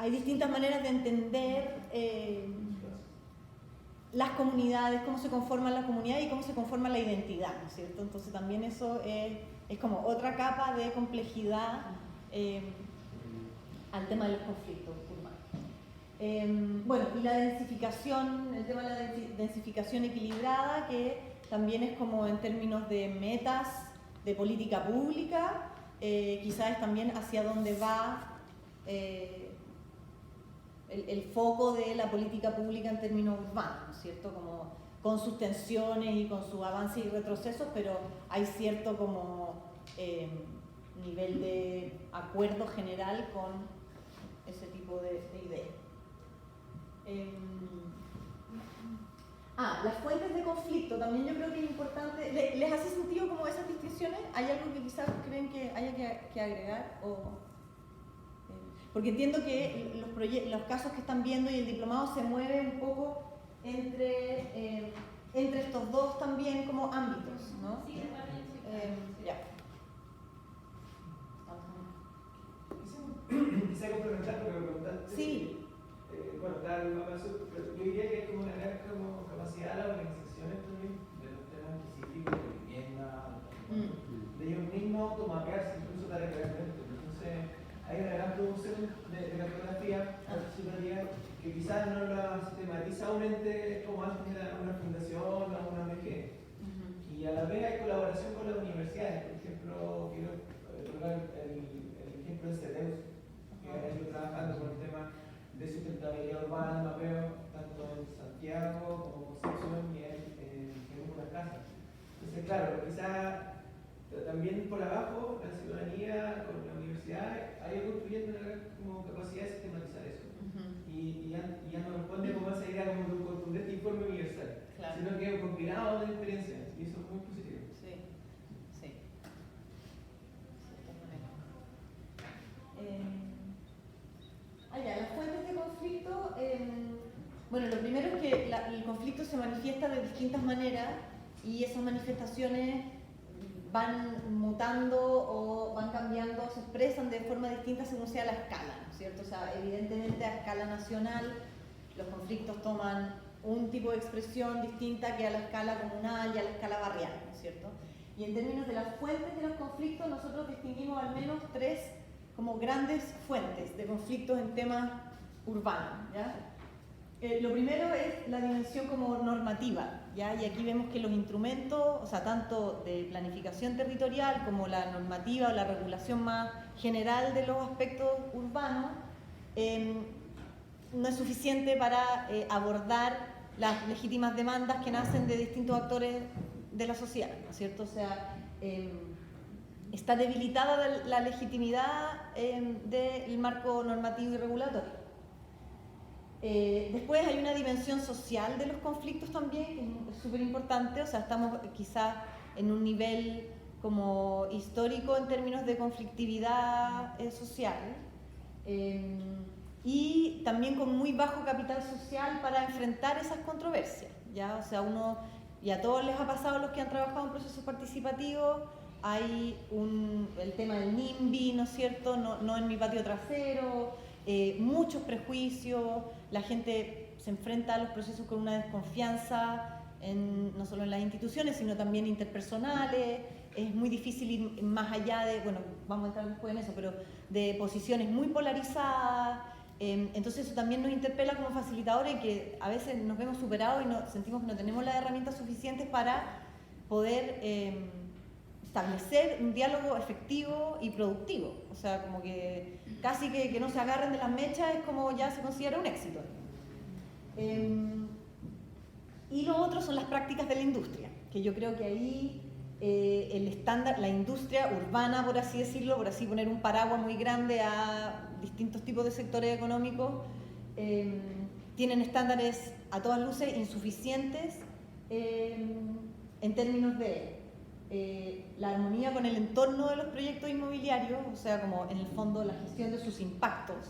hay distintas maneras de entender las comunidades, cómo se conforman las comunidades y cómo se conforma la identidad, ¿no es cierto? Entonces también eso es como otra capa de complejidad al tema de los conflictos urbanos. Bueno, y la densificación, el tema de la densificación equilibrada, que también es como en términos de metas de política pública, quizás es también hacia dónde va el foco de la política pública en términos urbanos, ¿no es cierto? Como con sus tensiones y con sus avances y retrocesos, pero hay cierto como nivel de acuerdo general con ese tipo de ideas. Las fuentes de conflicto, también yo creo que es importante. ¿Les hace sentido como esas distinciones? ¿Hay algo que quizás creen que haya que agregar? Porque entiendo que los casos que están viendo y el diplomado se mueve un poco entre estos dos también como ámbitos, ¿no? Sí, ya. Quise complementar porque me preguntaste. Sí. Bueno, tal, pero yo diría que hay como una gran capacidad de las organizaciones también, de los temas específicos de vivienda, de ellos mismos automapearse, incluso tarealmente. Entonces, hay una gran producción de cartografía participativa que quizás no la sistematiza un ente como antes era una fundación o una ONG. Y a la vez hay colaboración con las universidades. Por ejemplo, quiero tocar el ejemplo de CEDEUS, que ha ido trabajando con el tema de sustentabilidad urbana, mapeo, tanto en Santiago como Concepción y en una casa. Entonces, claro, quizá también por abajo, la ciudadanía, con la universidad, ha ido construyendo una como capacidad de sistematizar eso. Y ya no responde como esa idea como de un contundente informe universal, claro, sino que es un compilado de experiencias, y eso es muy positivo. Sí, sí. Las fuentes de conflicto, bueno, lo primero es que el conflicto se manifiesta de distintas maneras y esas manifestaciones van mutando o van cambiando, se expresan de forma distinta según sea la escala, ¿no es cierto? O sea, evidentemente a escala nacional los conflictos toman un tipo de expresión distinta que a la escala comunal y a la escala barrial, ¿no es cierto? Y en términos de las fuentes de los conflictos, nosotros distinguimos al menos tres como grandes fuentes de conflictos en temas urbanos, ¿ya? Lo primero es la dimensión como normativa, ¿ya? Y aquí vemos que los instrumentos, o sea, tanto de planificación territorial como la normativa o la regulación más general de los aspectos urbanos, no es suficiente para abordar las legítimas demandas que nacen de distintos actores de la sociedad, ¿no es cierto? O sea, está debilitada la legitimidad del marco normativo y regulatorio. Después hay una dimensión social de los conflictos también, que es súper importante, o sea, estamos quizás en un nivel como histórico en términos de conflictividad social, y también con muy bajo capital social para enfrentar esas controversias, ¿ya? O sea, y a todos les ha pasado, los que han trabajado en procesos participativos, hay el tema del NIMBY, ¿no es cierto? No en mi patio trasero, muchos prejuicios, la gente se enfrenta a los procesos con una desconfianza, no solo en las instituciones, sino también interpersonales, es muy difícil ir más allá de, bueno, vamos a entrar después en eso, pero de posiciones muy polarizadas, entonces eso también nos interpela como facilitadores, que a veces nos vemos superados y sentimos que no tenemos las herramientas suficientes para poder establecer un diálogo efectivo y productivo, o sea, como que casi que no se agarren de las mechas es como ya se considera un éxito. Y lo otro son las prácticas de la industria, que yo creo que ahí el estándar, la industria urbana, por así decirlo, por así poner un paraguas muy grande a distintos tipos de sectores económicos, tienen estándares a todas luces insuficientes en términos de la armonía con el entorno de los proyectos inmobiliarios, o sea, como en el fondo la gestión de sus impactos,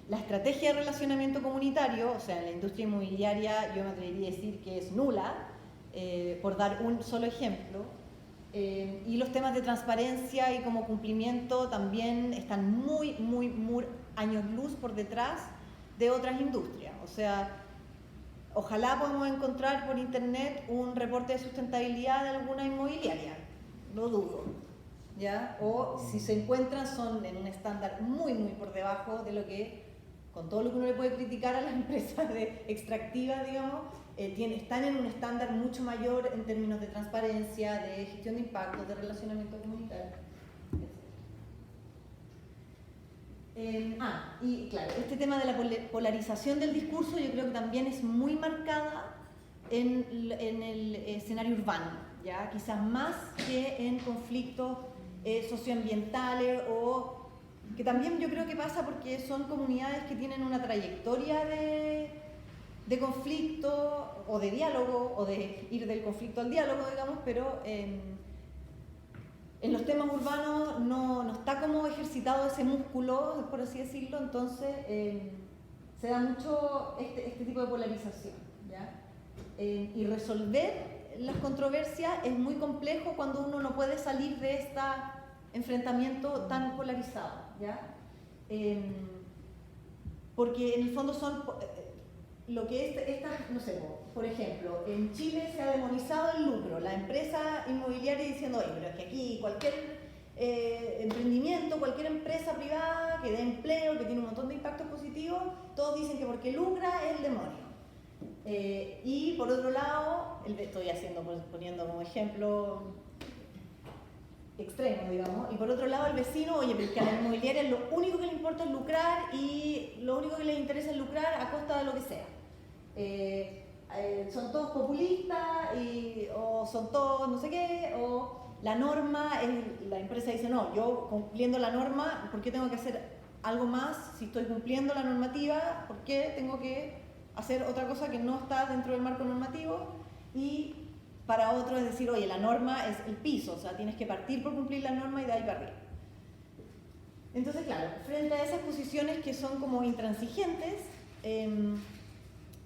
la estrategia de relacionamiento comunitario, o sea, en la industria inmobiliaria yo me atrevería a decir que es nula, por dar un solo ejemplo, Y los temas de transparencia y como cumplimiento también están muy años luz por detrás de otras industrias. O sea, ojalá podamos encontrar por internet un reporte de sustentabilidad de alguna inmobiliaria, lo dudo, ¿ya? O si se encuentran son en un estándar muy por debajo de lo que, con todo lo que uno le puede criticar a las empresas extractivas, digamos, están en un estándar mucho mayor en términos de transparencia, de gestión de impactos, de relacionamiento comunitario. Y claro, este tema de la polarización del discurso yo creo que también es muy marcada en el escenario urbano, ¿ya? Quizás más que en conflictos socioambientales, o que también yo creo que pasa porque son comunidades que tienen una trayectoria de conflicto o de diálogo, o de ir del conflicto al diálogo, digamos, pero en los temas urbanos no está como ejercitado ese músculo, por así decirlo, entonces se da mucho este tipo de polarización, ¿ya? Y resolver las controversias es muy complejo cuando uno no puede salir de este enfrentamiento tan polarizado, ¿ya? Porque en el fondo son lo que no sé, por ejemplo, en Chile se ha demonizado el lucro, la empresa inmobiliaria diciendo, oye, pero es que aquí cualquier emprendimiento, cualquier empresa privada que dé empleo, que tiene un montón de impactos positivos, todos dicen que porque lucra es el demonio. Y por otro lado, estoy poniendo como ejemplo extremo, digamos, y por otro lado el vecino, oye, pero es que a la inmobiliaria lo único que le importa es lucrar y lo único que les interesa es lucrar a costa de lo que sea. Son todos populistas o son todos no sé qué, o la norma, la empresa dice, no, yo cumpliendo la norma, ¿por qué tengo que hacer algo más? Si estoy cumpliendo la normativa, ¿por qué tengo que hacer otra cosa que no está dentro del marco normativo? Y para otro es decir, oye, la norma es el piso, o sea, tienes que partir por cumplir la norma y de ahí para arriba. Entonces, claro, frente a esas posiciones que son como intransigentes,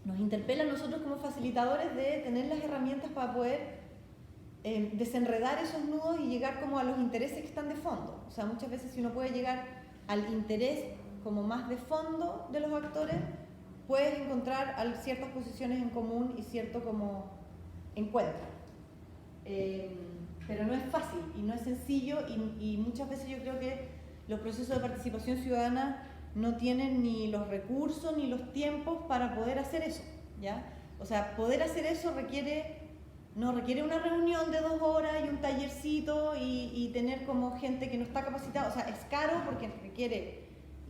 nos interpela a nosotros como facilitadores de tener las herramientas para poder desenredar esos nudos y llegar como a los intereses que están de fondo. O sea, muchas veces si uno puede llegar al interés como más de fondo de los actores, puedes encontrar ciertas posiciones en común y cierto como encuentro. Pero no es fácil y no es sencillo y muchas veces yo creo que los procesos de participación ciudadana no tienen ni los recursos ni los tiempos para poder hacer eso, ¿ya? O sea, poder hacer eso no requiere una reunión de 2 horas y un tallercito y tener como gente que no está capacitada. O sea, es caro porque requiere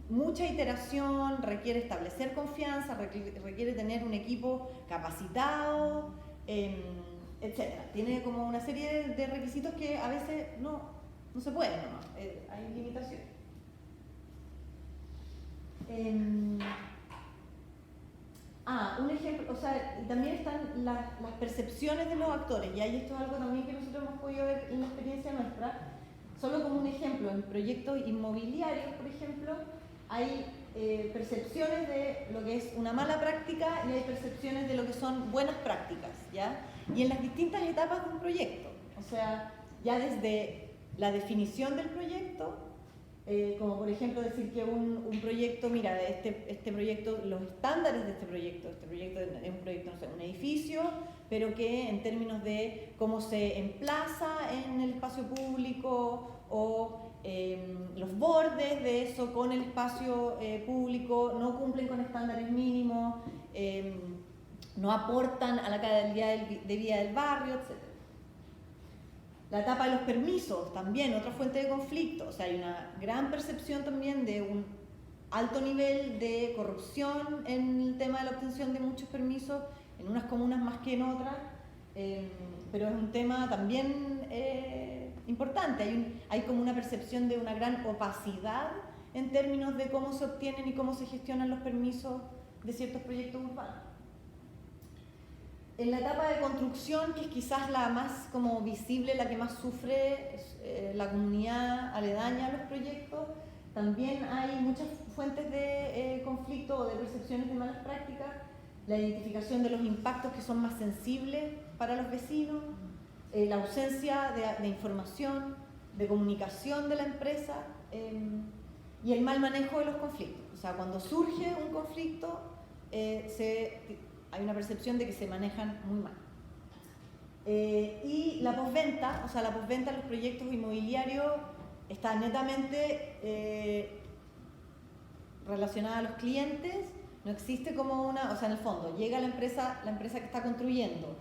mucha iteración, requiere establecer confianza, requiere tener un equipo capacitado, etcétera. Tiene como una serie de requisitos que a veces no se pueden, ¿no? Hay limitaciones. Un ejemplo, o sea, también están las percepciones de los actores, y ahí esto es algo también que nosotros hemos podido ver en la experiencia nuestra. Solo como un ejemplo, en proyectos inmobiliarios, por ejemplo, hay percepciones de lo que es una mala práctica y hay percepciones de lo que son buenas prácticas, ¿ya? Y en las distintas etapas de un proyecto, o sea, ya desde la definición del proyecto, como por ejemplo decir que un proyecto, mira, este proyecto, los estándares de este proyecto es un proyecto, no sé, un edificio, pero que en términos de cómo se emplaza en el espacio público o los bordes de eso con el espacio público no cumplen con estándares mínimos, no aportan a la calidad de vida del barrio, etc. La etapa de los permisos, también otra fuente de conflicto. O sea, hay una gran percepción también de un alto nivel de corrupción en el tema de la obtención de muchos permisos, en unas comunas más que en otras, pero es un tema también importante. Hay como una percepción de una gran opacidad en términos de cómo se obtienen y cómo se gestionan los permisos de ciertos proyectos urbanos. En la etapa de construcción, que es quizás la más como visible, la que más sufre la comunidad aledaña a los proyectos, también hay muchas fuentes de conflicto o de percepciones de malas prácticas, la identificación de los impactos que son más sensibles para los vecinos, la ausencia de información, de comunicación de la empresa y el mal manejo de los conflictos. O sea, cuando surge un conflicto, hay una percepción de que se manejan muy mal. Y la postventa, o sea, la postventa en los proyectos inmobiliarios está netamente relacionada a los clientes, no existe como una, o sea, en el fondo, llega la empresa que está construyendo.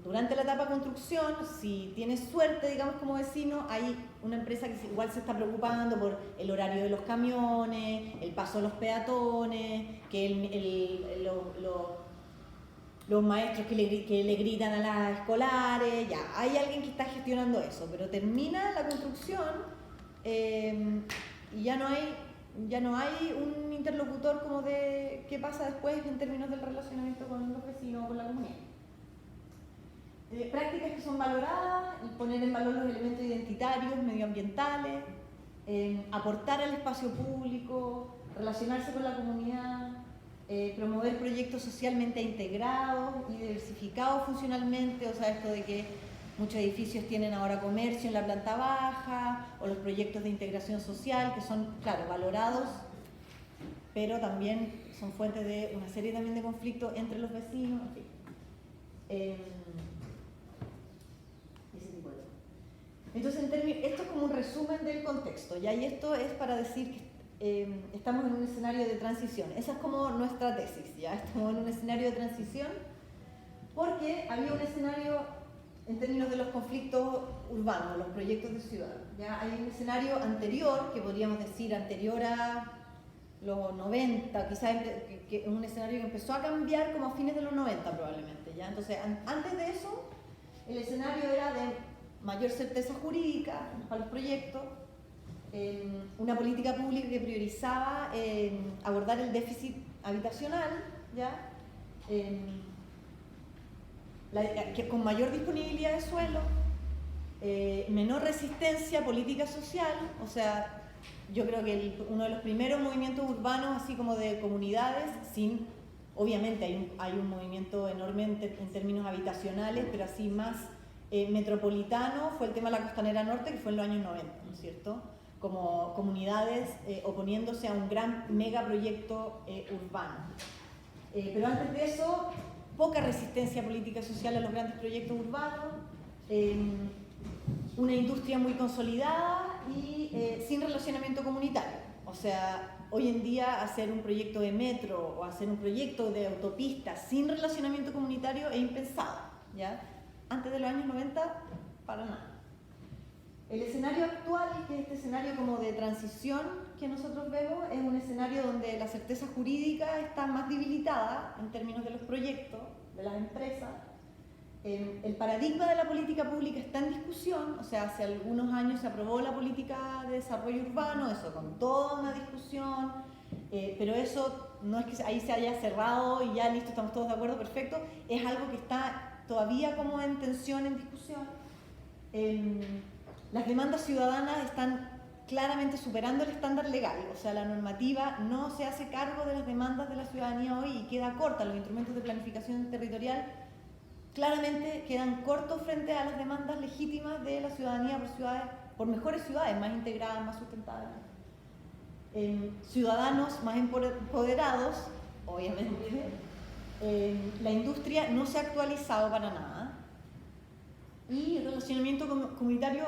Durante la etapa de construcción, si tienes suerte, digamos, como vecino, hay una empresa que igual se está preocupando por el horario de los camiones, el paso de los peatones, que los maestros que le gritan a las escolares, ya, hay alguien que está gestionando eso, pero termina la construcción y ya no hay un interlocutor como de qué pasa después en términos del relacionamiento con los vecinos o con la comunidad. Prácticas que son valoradas, poner en valor los elementos identitarios, medioambientales, aportar al espacio público, relacionarse con la comunidad, promover proyectos socialmente integrados y diversificados funcionalmente, o sea, esto de que muchos edificios tienen ahora comercio en la planta baja, o los proyectos de integración social, que son, claro, valorados, pero también son fuentes de una serie también de conflictos entre los vecinos, en fin. Entonces, esto es como un resumen del contexto, ¿ya? Y esto es para decir que estamos en un escenario de transición. Esa es como nuestra tesis, ¿ya? Estamos en un escenario de transición porque había un escenario en términos de los conflictos urbanos, los proyectos de ciudad. ¿Ya? Hay un escenario anterior, que podríamos decir anterior a los 90, quizás que es un escenario que empezó a cambiar como a fines de los 90 probablemente, ¿ya? Entonces, antes de eso, el escenario era de mayor certeza jurídica para los proyectos, una política pública que priorizaba abordar el déficit habitacional, ¿ya? Con mayor disponibilidad de suelo, menor resistencia política social, o sea, yo creo que uno de los primeros movimientos urbanos, así como de comunidades, obviamente hay un movimiento enorme en términos habitacionales, pero así más metropolitano, fue el tema de la Costanera Norte, que fue en los años 90, ¿no es cierto? Como comunidades oponiéndose a un gran megaproyecto urbano. Pero antes de eso, poca resistencia política social a los grandes proyectos urbanos, una industria muy consolidada y sin relacionamiento comunitario. O sea, hoy en día hacer un proyecto de metro o hacer un proyecto de autopista sin relacionamiento comunitario es impensado, ¿ya? Antes de los años 90, para nada. El escenario actual, que es este escenario como de transición que nosotros vemos, es un escenario donde la certeza jurídica está más debilitada en términos de los proyectos, de las empresas. El paradigma de la política pública está en discusión, o sea, hace algunos años se aprobó la política de desarrollo urbano, eso con toda una discusión, pero eso no es que ahí se haya cerrado y ya listo, estamos todos de acuerdo, perfecto, es algo que está todavía como en tensión, en discusión. Las demandas ciudadanas están claramente superando el estándar legal, o sea, la normativa no se hace cargo de las demandas de la ciudadanía hoy y queda corta. Los instrumentos de planificación territorial claramente quedan cortos frente a las demandas legítimas de la ciudadanía por mejores ciudades, más integradas, más sustentables. Ciudadanos más empoderados, obviamente. La industria no se ha actualizado para nada y el relacionamiento comunitario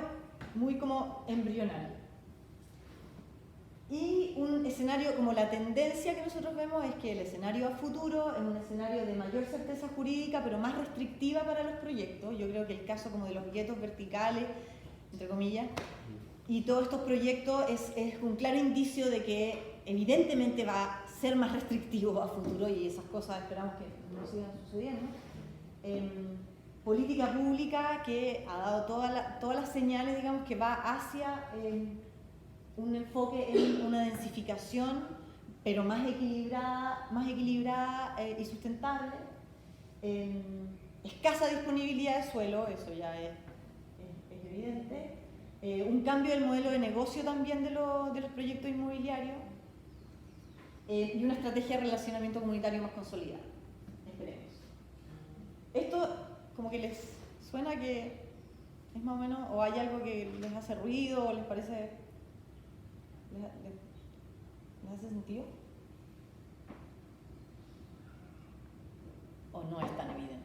muy como embrionario. Y un escenario como la tendencia que nosotros vemos es que el escenario a futuro es un escenario de mayor certeza jurídica pero más restrictiva para los proyectos. Yo creo que el caso como de los guetos verticales, entre comillas, y todos estos proyectos es un claro indicio de que evidentemente va a ser más restrictivo a futuro y esas cosas esperamos que no sigan sucediendo. Política pública que ha dado todas las señales, digamos, que va hacia un enfoque en una densificación, pero más equilibrada y sustentable. Escasa disponibilidad de suelo, eso ya es evidente. Un cambio del modelo de negocio también de los proyectos inmobiliarios y una estrategia de relacionamiento comunitario más consolidada. Esperemos. Esto como que les suena que ¿Es más o menos? ¿O hay algo que les hace ruido o les parece... ¿Les hace sentido? ¿O no es tan evidente?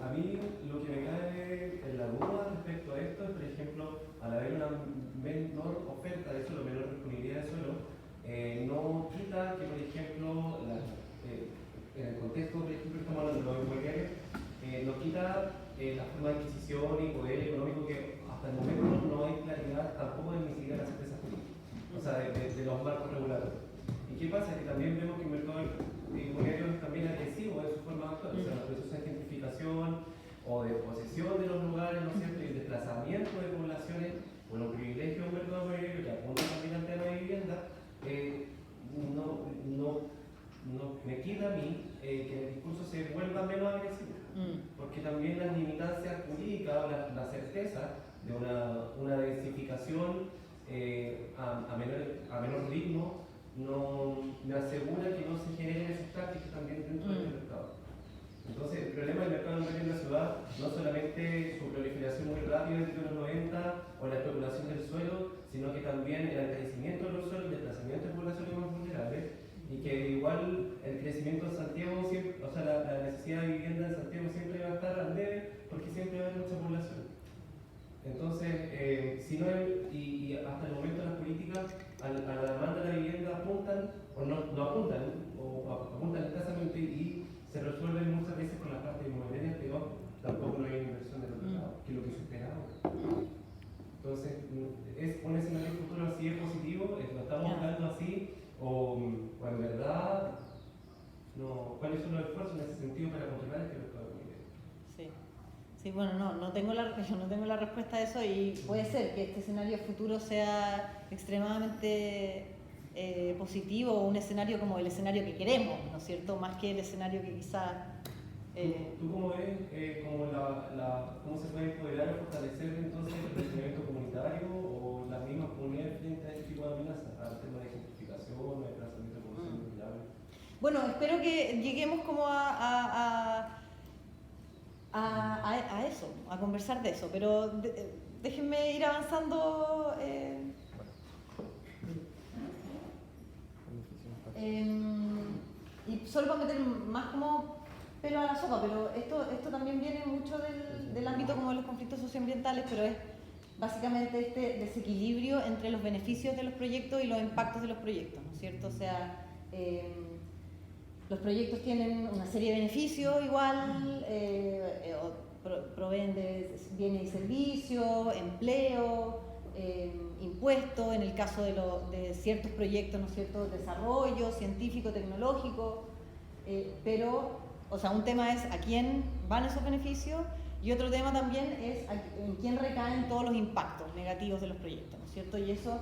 A mí lo que me cae en la duda respecto a esto es, por ejemplo, al haber una menor oferta de suelo, menor disponibilidad de suelo, no quita que, por ejemplo, en el contexto, por ejemplo, estamos hablando de los inmobiliarios, no quita la forma de adquisición y poder económico que hasta el momento no hay claridad tampoco ni siquiera las empresas jurídicas, o sea, de los marcos regulatorios. ¿Y qué pasa? Que también vemos que el mercado inmobiliario es también agresivo en su forma actual, o sea, los procesos de gentrificación o de posesión de los lugares, ¿no es cierto? Y el desplazamiento de poblaciones o los privilegios del mercado inmobiliario que apunta también al tema de vivienda, no me quita a mí que el discurso se vuelva menos agresivo, porque también las limitancias jurídicas, la certeza de una densificación a menor ritmo no me asegura que no se generen esas prácticas también dentro del mercado. Entonces, el problema del mercado inmobiliario en la ciudad no solamente su proliferación muy rápida desde los 90 o la especulación del suelo, sino que también el encarecimiento de los suelos, el desplazamiento de poblaciones más vulnerables, y que igual el crecimiento en Santiago, siempre, o sea, la necesidad de vivienda en Santiago siempre va a estar al debe porque siempre va a haber mucha población. Entonces, si no y hasta el momento las políticas a la demanda de la vivienda apuntan, o no apuntan, o apuntan escasamente y se resuelven muchas veces con la parte inmobiliaria, pero tampoco no hay inversión del otro lado, que es lo que se esperaba. Entonces, ¿es un escenario futuro así es positivo? ¿Lo estamos buscando así? ¿O en verdad, cuáles son los esfuerzos en ese sentido para controlar este mercado inmobiliario? Sí. Sí, bueno, no tengo la respuesta a eso y puede ser que este escenario futuro sea extremadamente positivo o un escenario como el escenario que queremos, ¿no es cierto? Más que el escenario que quizás... ¿Tú cómo ves cómo se puede empoderar o fortalecer entonces el crecimiento comunitario o las mismas comunidades frente a este tipo de amenazas, al tema de gentrificación o de desplazamiento de población vulnerable? Bueno, espero que lleguemos como a eso, a conversar de eso, pero déjenme ir avanzando. Y solo para meter más como pelo a la sopa, pero esto también viene mucho del ámbito como de los conflictos socioambientales, pero es básicamente este desequilibrio entre los beneficios de los proyectos y los impactos de los proyectos, ¿no es cierto? O sea, los proyectos tienen una serie de beneficios igual, proveen de bienes y servicios, empleo, impuestos, en el caso de ciertos proyectos, ¿no es cierto?, desarrollo científico, tecnológico, pero, o sea, un tema es a quién van esos beneficios y otro tema también es en quién recaen todos los impactos negativos de los proyectos, ¿no es cierto? Y eso...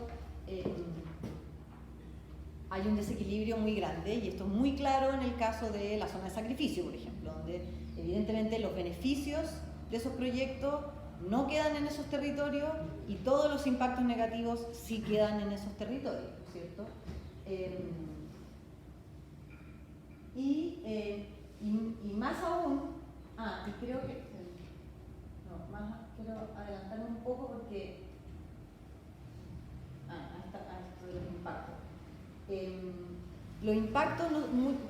hay un desequilibrio muy grande y esto es muy claro en el caso de la zona de sacrificio, por ejemplo, donde evidentemente los beneficios de esos proyectos no quedan en esos territorios y todos los impactos negativos sí quedan en esos territorios, ¿cierto? Y más aún, y creo que, quiero adelantarme un poco porque, esto de los impactos. Los impactos,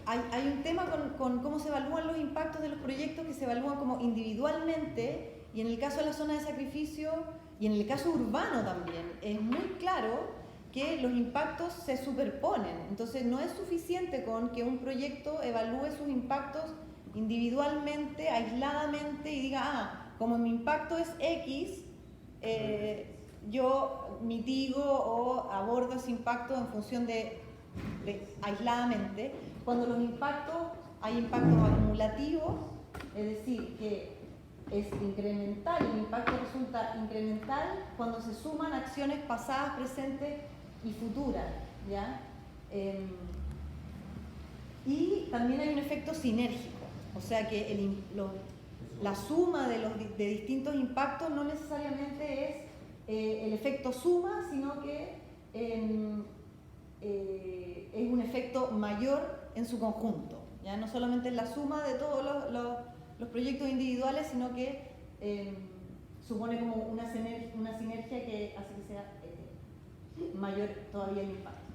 hay un tema con cómo se evalúan los impactos de los proyectos que se evalúan como individualmente y en el caso de la zona de sacrificio y en el caso urbano también es muy claro que los impactos se superponen, entonces no es suficiente con que un proyecto evalúe sus impactos individualmente, aisladamente y diga, como mi impacto es X, yo mitigo o abordo ese impacto en función de aisladamente, cuando los impactos, hay impactos acumulativos, es decir, que es incremental, el impacto resulta incremental cuando se suman acciones pasadas, presentes y futuras, ¿ya? Y también hay un efecto sinérgico, o sea que la suma de distintos impactos no necesariamente es el efecto suma, sino que es un efecto mayor en su conjunto, ¿ya? No solamente es la suma de todos los proyectos individuales, sino que supone como una sinergia que hace que sea mayor todavía el impacto.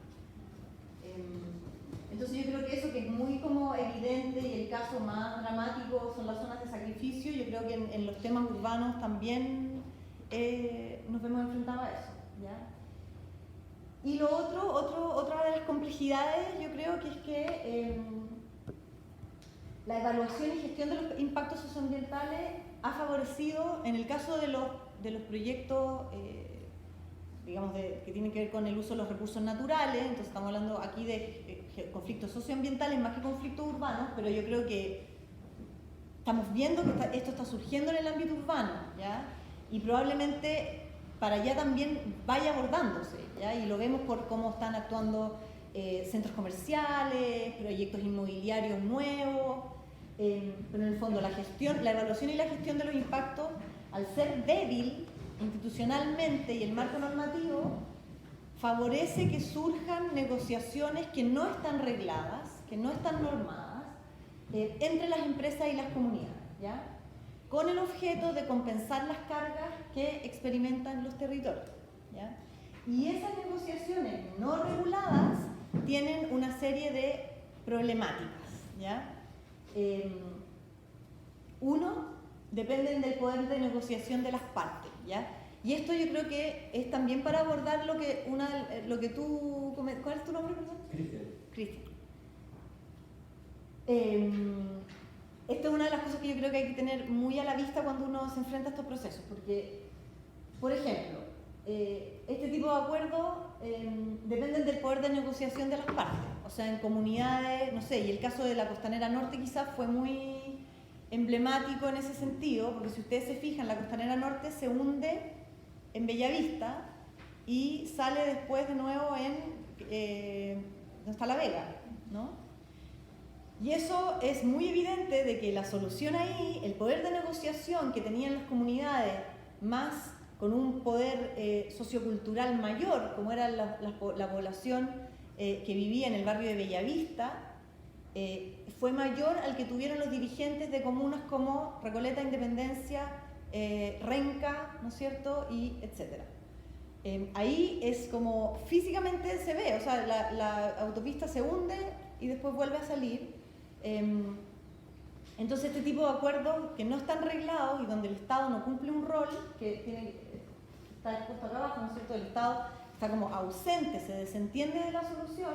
Entonces yo creo que eso, que es muy como evidente, y el caso más dramático son las zonas de sacrificio, yo creo que en los temas urbanos también nos vemos enfrentados a eso, ¿ya? Y lo otra de las complejidades yo creo que es que la evaluación y gestión de los impactos socioambientales ha favorecido, en el caso de los proyectos digamos, que tienen que ver con el uso de los recursos naturales, entonces estamos hablando aquí de conflictos socioambientales más que conflictos urbanos, pero yo creo que estamos viendo que esto está surgiendo en el ámbito urbano, ¿ya? Y probablemente para allá también vaya abordándose, ¿ya? Y lo vemos por cómo están actuando centros comerciales, proyectos inmobiliarios nuevos, pero en el fondo la evaluación y la gestión de los impactos, al ser débil institucionalmente y el marco normativo, favorece que surjan negociaciones que no están regladas, que no están normadas, entre las empresas y las comunidades, ¿ya? Con el objeto de compensar las cargas que experimentan los territorios, ¿ya? Y esas negociaciones no reguladas tienen una serie de problemáticas, ¿ya? Uno, dependen del poder de negociación de las partes, ¿ya? Y esto yo creo que es también para abordar lo que tú... ¿Cuál es tu nombre, perdón? Cristian. Esta es una de las cosas que yo creo que hay que tener muy a la vista cuando uno se enfrenta a estos procesos, porque, por ejemplo, este tipo de acuerdos dependen del poder de negociación de las partes, o sea, en comunidades, no sé, y el caso de la Costanera Norte quizás fue muy emblemático en ese sentido, porque si ustedes se fijan, la Costanera Norte se hunde en Bellavista y sale después de nuevo donde está La Vega, ¿no? Y eso es muy evidente de que la solución ahí, el poder de negociación que tenían las comunidades, más con un poder sociocultural mayor, como era la población que vivía en el barrio de Bellavista, fue mayor al que tuvieron los dirigentes de comunas como Recoleta, Independencia, Renca, ¿no es cierto? Y etcétera. Ahí es como físicamente se ve, o sea, la autopista se hunde y después vuelve a salir. Entonces este tipo de acuerdos que no están reglados y donde el Estado no cumple un rol que está expuesto acá abajo, ¿no es cierto? El Estado está como ausente, se desentiende de la solución,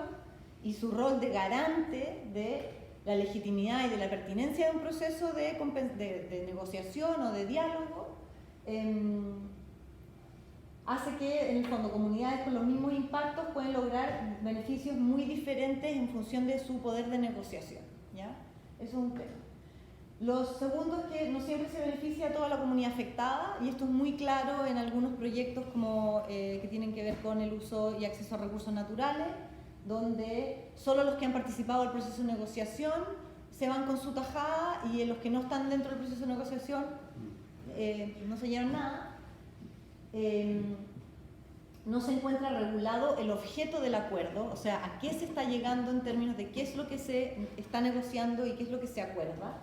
y su rol de garante de la legitimidad y de la pertinencia de un proceso de negociación o de diálogo hace que, en el fondo, comunidades con los mismos impactos pueden lograr beneficios muy diferentes en función de su poder de negociación, ¿ya? Eso es un tema. Lo segundo es que no siempre se beneficia a toda la comunidad afectada, y esto es muy claro en algunos proyectos como, que tienen que ver con el uso y acceso a recursos naturales, donde solo los que han participado del proceso de negociación se van con su tajada, y los que no están dentro del proceso de negociación no se llevan nada. No se encuentra regulado el objeto del acuerdo, o sea, a qué se está llegando en términos de qué es lo que se está negociando y qué es lo que se acuerda.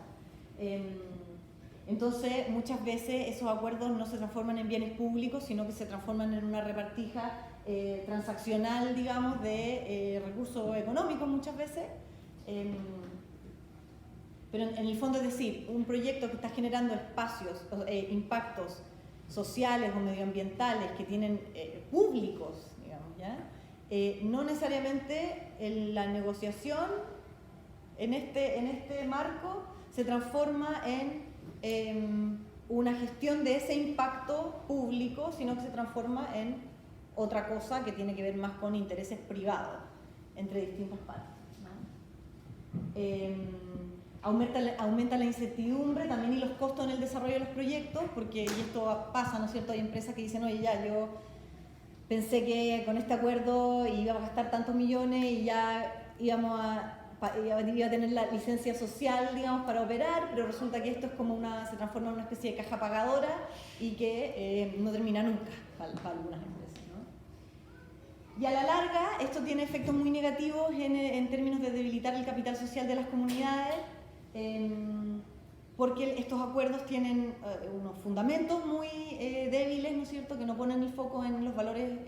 Entonces, muchas veces esos acuerdos no se transforman en bienes públicos, sino que se transforman en una repartija transaccional, digamos, de recursos económicos muchas veces. Pero en el fondo es decir, un proyecto que está generando espacios, impactos sociales o medioambientales que tienen públicos, digamos, ¿ya? No necesariamente la negociación en este marco se transforma en una gestión de ese impacto público, sino que se transforma en otra cosa que tiene que ver más con intereses privados entre distintas partes, ¿no? Aumenta la incertidumbre también y los costos en el desarrollo de los proyectos, porque, y esto pasa, ¿no es cierto? Hay empresas que dicen, oye, ya, yo pensé que con este acuerdo iba a gastar tantos millones y ya iba a tener la licencia social, digamos, para operar, pero resulta que esto es como se transforma en una especie de caja pagadora y que no termina nunca para algunas empresas, ¿no? Y a la larga, esto tiene efectos muy negativos en términos de debilitar el capital social de las comunidades, porque estos acuerdos tienen unos fundamentos muy débiles, ¿no es cierto?, que no ponen el foco en los valores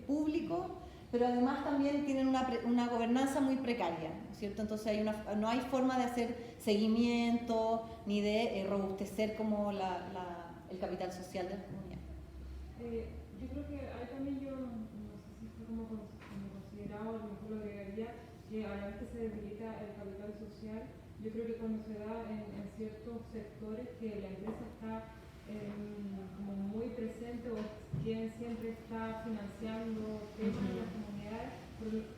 públicos, pero además también tienen una gobernanza muy precaria, ¿no es cierto? Entonces no hay forma de hacer seguimiento ni de robustecer como el capital social de las comunidades. Yo creo que hay también, yo no sé si está como considerado, a lo mejor lo agregaría, que a la vez que se debilita el capital social, yo creo que cuando se da en ciertos sectores que la empresa está como muy presente o quien siempre está financiando temas en las comunidades,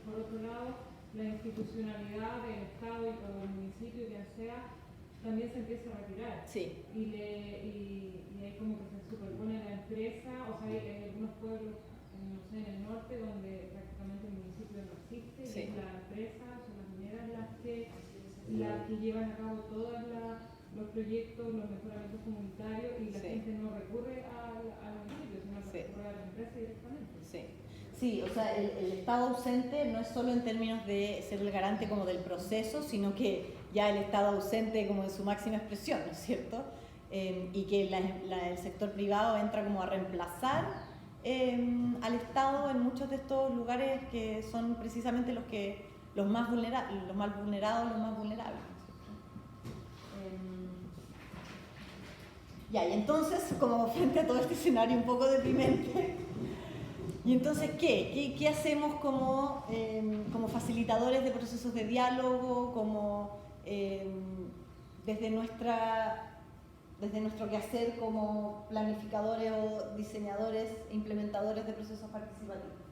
por otro lado, la institucionalidad del Estado o del municipio, quien sea, también se empieza a retirar. Sí. Y ahí como que se superpone la empresa, o sea, hay algunos pueblos, no sé, en el norte, donde prácticamente el municipio no existe, sí. y es la empresa, son las mineras las que llevan a cabo todos los proyectos, los mejoramientos comunitarios, y la gente no recurre al municipio, sino que recurre a la empresa directamente. Sí, o sea, el Estado ausente no es solo en términos de ser el garante como del proceso, sino que ya el Estado ausente como en su máxima expresión, ¿no es cierto? Y que el sector privado entra como a reemplazar al Estado en muchos de estos lugares que son precisamente los más vulnerados, los más vulnerables, ¿no es cierto? Y entonces, como frente a todo este escenario un poco deprimente, ¿y entonces qué? ¿Qué hacemos como facilitadores de procesos de diálogo, como desde nuestro quehacer como planificadores o diseñadores e implementadores de procesos participativos?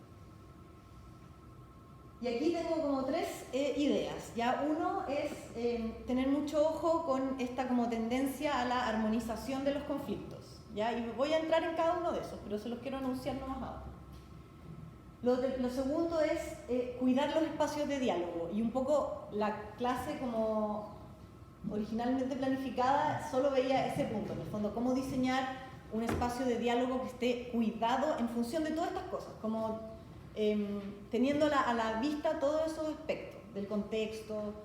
Y aquí tengo como tres ideas. Ya uno es tener mucho ojo con esta como tendencia a la armonización de los conflictos. ¿Ya? Y voy a entrar en cada uno de esos, pero se los quiero anunciar nomás ahora. Lo segundo es cuidar los espacios de diálogo, y un poco la clase como originalmente planificada solo veía ese punto, en el fondo, cómo diseñar un espacio de diálogo que esté cuidado en función de todas estas cosas, como teniendo a la vista todos esos aspectos del contexto.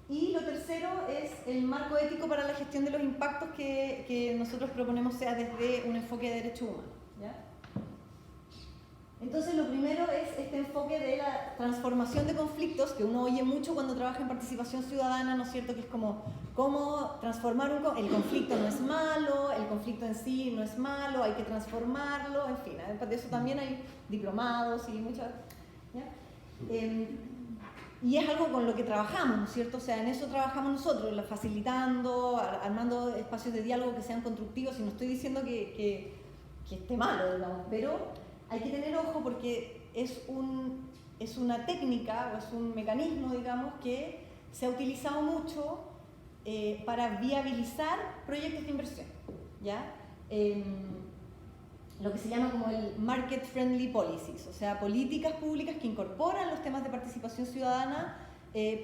Y lo tercero es el marco ético para la gestión de los impactos que nosotros proponemos sea desde un enfoque de derechos humanos. ¿Ya? Entonces lo primero es este enfoque de la transformación de conflictos, que uno oye mucho cuando trabaja en participación ciudadana, ¿no es cierto? Que es como cómo transformar el conflicto no es malo, el conflicto en sí no es malo, hay que transformarlo, en fin, de eso también hay diplomados y muchas, ¿ya? Y es algo con lo que trabajamos, ¿no es cierto? O sea, en eso trabajamos nosotros, facilitando, armando espacios de diálogo que sean constructivos, y no estoy diciendo que esté malo, digamos, pero hay que tener ojo porque es una técnica o es un mecanismo, digamos, que se ha utilizado mucho para viabilizar proyectos de inversión, ¿ya? Lo que se llama como el market friendly policies, o sea, políticas públicas que incorporan los temas de participación ciudadana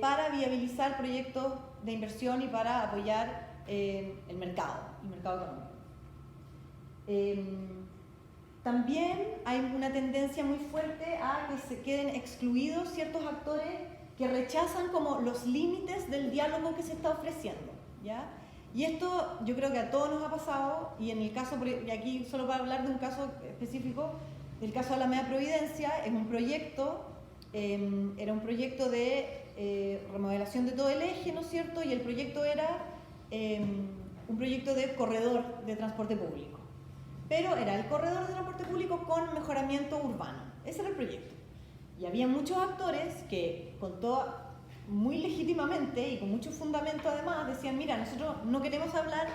para viabilizar proyectos de inversión y para apoyar el mercado económico. También hay una tendencia muy fuerte a que se queden excluidos ciertos actores que rechazan como los límites del diálogo que se está ofreciendo, ¿ya? Y esto yo creo que a todos nos ha pasado, y en el caso, y aquí solo para hablar de un caso específico, el caso de Alameda Providencia, es un proyecto, era un proyecto de remodelación de todo el eje, ¿no es cierto? Y el proyecto era un proyecto de corredor de transporte público. Pero era el corredor de transporte público con mejoramiento urbano. Ese era el proyecto. Y había muchos actores que, muy legítimamente y con mucho fundamento además, decían, mira, nosotros no queremos hablar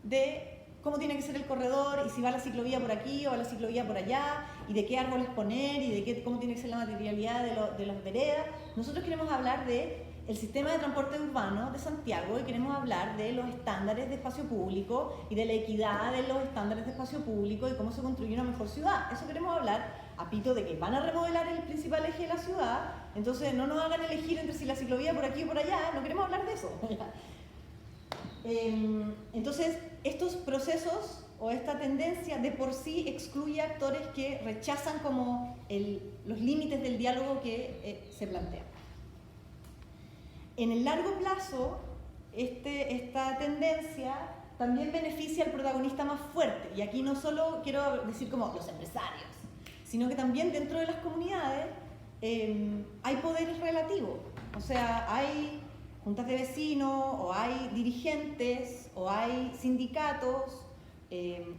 de cómo tiene que ser el corredor y si va la ciclovía por aquí o va la ciclovía por allá y de qué árboles poner y de cómo tiene que ser la materialidad de las veredas. Nosotros queremos hablar de el sistema de transporte urbano de Santiago y queremos hablar de los estándares de espacio público y de la equidad de los estándares de espacio público y cómo se construye una mejor ciudad. Eso queremos hablar, a pito de que van a remodelar el principal eje de la ciudad, entonces no nos hagan elegir entre si la ciclovía por aquí o por allá, no queremos hablar de eso. Entonces, estos procesos o esta tendencia de por sí excluye actores que rechazan como los límites del diálogo que se plantea. En el largo plazo, esta tendencia también beneficia al protagonista más fuerte, y aquí no solo quiero decir como los empresarios, sino que también dentro de las comunidades hay poderes relativos, o sea, hay juntas de vecinos, o hay dirigentes, o hay sindicatos,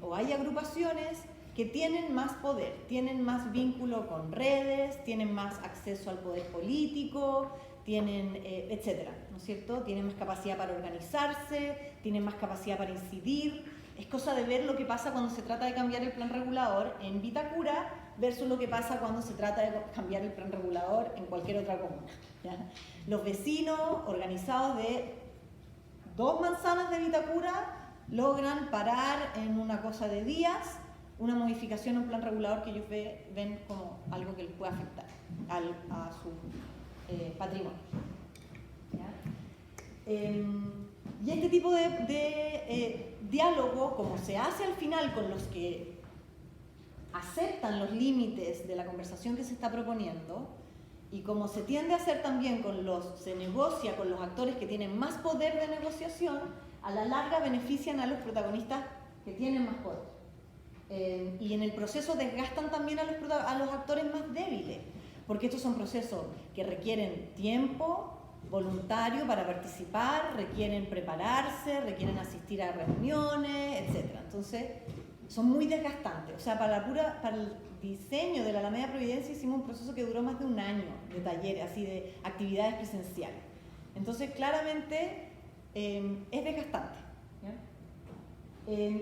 o hay agrupaciones que tienen más poder, tienen más vínculo con redes, tienen más acceso al poder político, tienen, etcétera, ¿no es cierto? Tienen más capacidad para organizarse, tienen más capacidad para incidir. Es cosa de ver lo que pasa cuando se trata de cambiar el plan regulador en Vitacura versus lo que pasa cuando se trata de cambiar el plan regulador en cualquier otra comuna, ¿ya? Los vecinos organizados de 2 manzanas de Vitacura logran parar en una cosa de días una modificación en un plan regulador que ellos ven como algo que les puede afectar a su patrimonio, ¿ya? Y este tipo de diálogo, como se hace al final con los que aceptan los límites de la conversación que se está proponiendo, y como se tiende a hacer también se negocia con los actores que tienen más poder de negociación, a la larga benefician a los protagonistas que tienen más poder. Y en el proceso desgastan también a los actores más débiles, porque estos son procesos que requieren tiempo voluntario para participar, requieren prepararse, requieren asistir a reuniones, etc. Entonces, son muy desgastantes. O sea, para el diseño de la Alameda Providencia hicimos un proceso que duró más de 1 año de talleres, así de actividades presenciales. Entonces, claramente, es desgastante, ¿ya?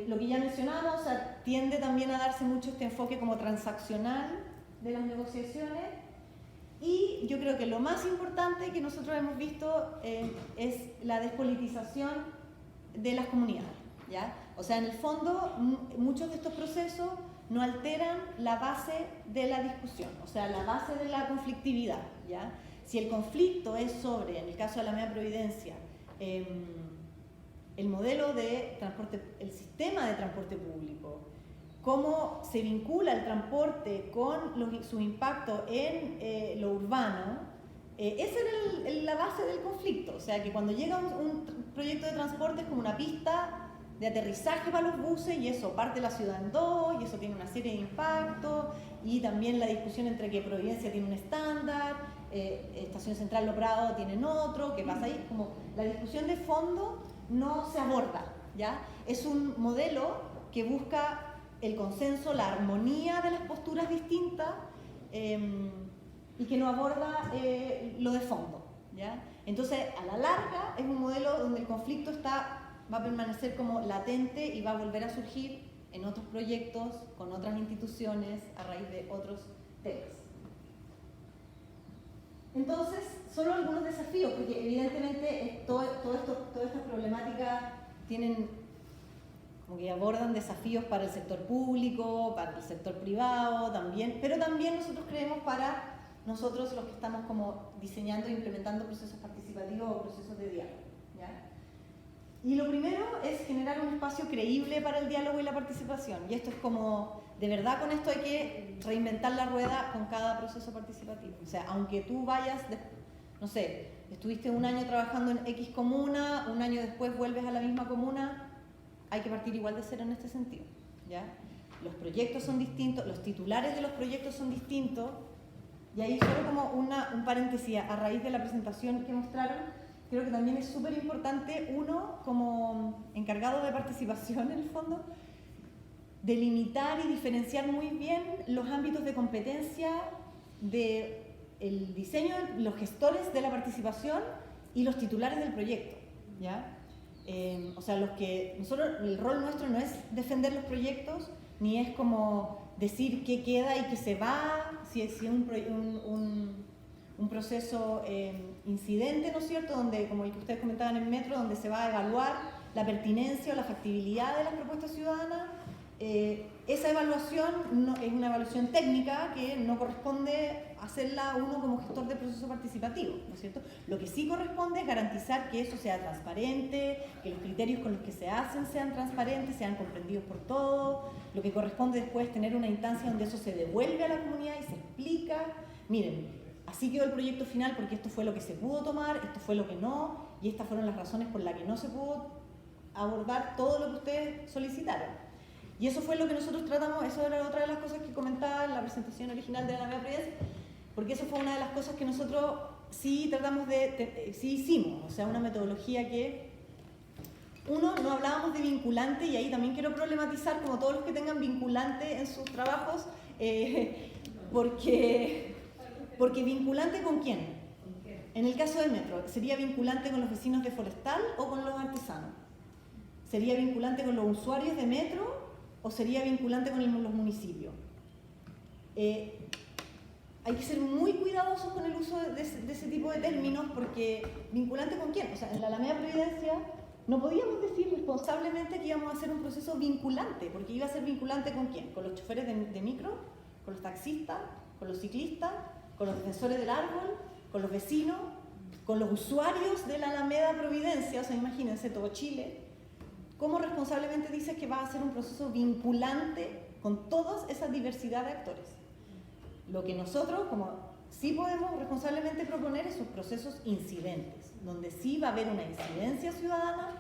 Lo que ya mencionamos, o sea, tiende también a darse mucho este enfoque como transaccional de las negociaciones, y yo creo que lo más importante que nosotros hemos visto es la despolitización de las comunidades, ¿ya? O sea, en el fondo, muchos de estos procesos no alteran la base de la discusión, o sea, la base de la conflictividad, ¿ya? Si el conflicto es sobre, en el caso de la Alameda Providencia, el modelo de transporte, el sistema de transporte público, cómo se vincula el transporte con su impacto en lo urbano, esa era la base del conflicto. O sea, que cuando llega un proyecto de transporte es como una pista de aterrizaje para los buses, y eso parte la ciudad en 2, y eso tiene una serie de impactos, y también la discusión entre que Providencia tiene un estándar, Estación Central Los Prados tienen otro, ¿qué pasa ahí? Como la discusión de fondo no se aborda, ¿ya? Es un modelo que busca el consenso, la armonía de las posturas distintas, y que no aborda lo de fondo, ¿ya? Entonces, a la larga, es un modelo donde el conflicto va a permanecer como latente y va a volver a surgir en otros proyectos, con otras instituciones, a raíz de otros temas. Entonces, solo algunos desafíos, porque evidentemente todas estas problemáticas tienen, como que abordan desafíos para el sector público, para el sector privado también, pero también nosotros creemos para nosotros los que estamos como diseñando e implementando procesos participativos o procesos de diálogo, ¿ya? Y lo primero es generar un espacio creíble para el diálogo y la participación, y esto es como, de verdad con esto hay que reinventar la rueda con cada proceso participativo. O sea, aunque tú vayas, no sé, estuviste 1 año trabajando en X comuna, 1 año después vuelves a la misma comuna, hay que partir igual de cero en este sentido, ¿ya? Los proyectos son distintos, los titulares de los proyectos son distintos, y ahí solo como un paréntesis, a raíz de la presentación que mostraron, creo que también es súper importante, uno, como encargado de participación en el fondo, delimitar y diferenciar muy bien los ámbitos de competencia del diseño, los gestores de la participación y los titulares del proyecto, ¿ya? O sea, el rol nuestro no es defender los proyectos, ni es como decir qué queda y qué se va, si es un proceso incidente, ¿no es cierto?, donde, como el que ustedes comentaban en Metro, donde se va a evaluar la pertinencia o la factibilidad de las propuestas ciudadanas, esa evaluación es una evaluación técnica que no corresponde hacerla uno como gestor del proceso participativo, ¿no es cierto? Lo que sí corresponde es garantizar que eso sea transparente, que los criterios con los que se hacen sean transparentes, sean comprendidos por todos. Lo que corresponde después es tener una instancia donde eso se devuelve a la comunidad y se explica. Miren, así quedó el proyecto final porque esto fue lo que se pudo tomar, esto fue lo que no, y estas fueron las razones por las que no se pudo abordar todo lo que ustedes solicitaron. Y eso fue lo que nosotros tratamos, eso era otra de las cosas que comentaba en la presentación original de la Alameda Providencia, porque eso fue una de las cosas que nosotros sí tratamos sí hicimos, o sea, una metodología que, uno, no hablábamos de vinculante, y ahí también quiero problematizar, como todos los que tengan vinculante en sus trabajos, porque vinculante ¿con quién? En el caso del metro, ¿sería vinculante con los vecinos de Forestal o con los artesanos? ¿Sería vinculante con los usuarios de metro o sería vinculante con los municipios? Hay que ser muy cuidadosos con el uso de ese tipo de términos, porque ¿vinculante con quién? O sea, en la Alameda Providencia no podíamos decir responsablemente que íbamos a hacer un proceso vinculante, porque iba a ser vinculante ¿con quién? ¿Con los choferes de micro? ¿Con los taxistas? ¿Con los ciclistas? ¿Con los defensores del árbol? ¿Con los vecinos? ¿Con los usuarios de la Alameda Providencia? O sea, imagínense todo Chile. ¿Cómo responsablemente dices que va a ser un proceso vinculante con toda esa diversidad de actores? Lo que nosotros, como sí podemos responsablemente proponer, es sus procesos incidentes, donde sí va a haber una incidencia ciudadana,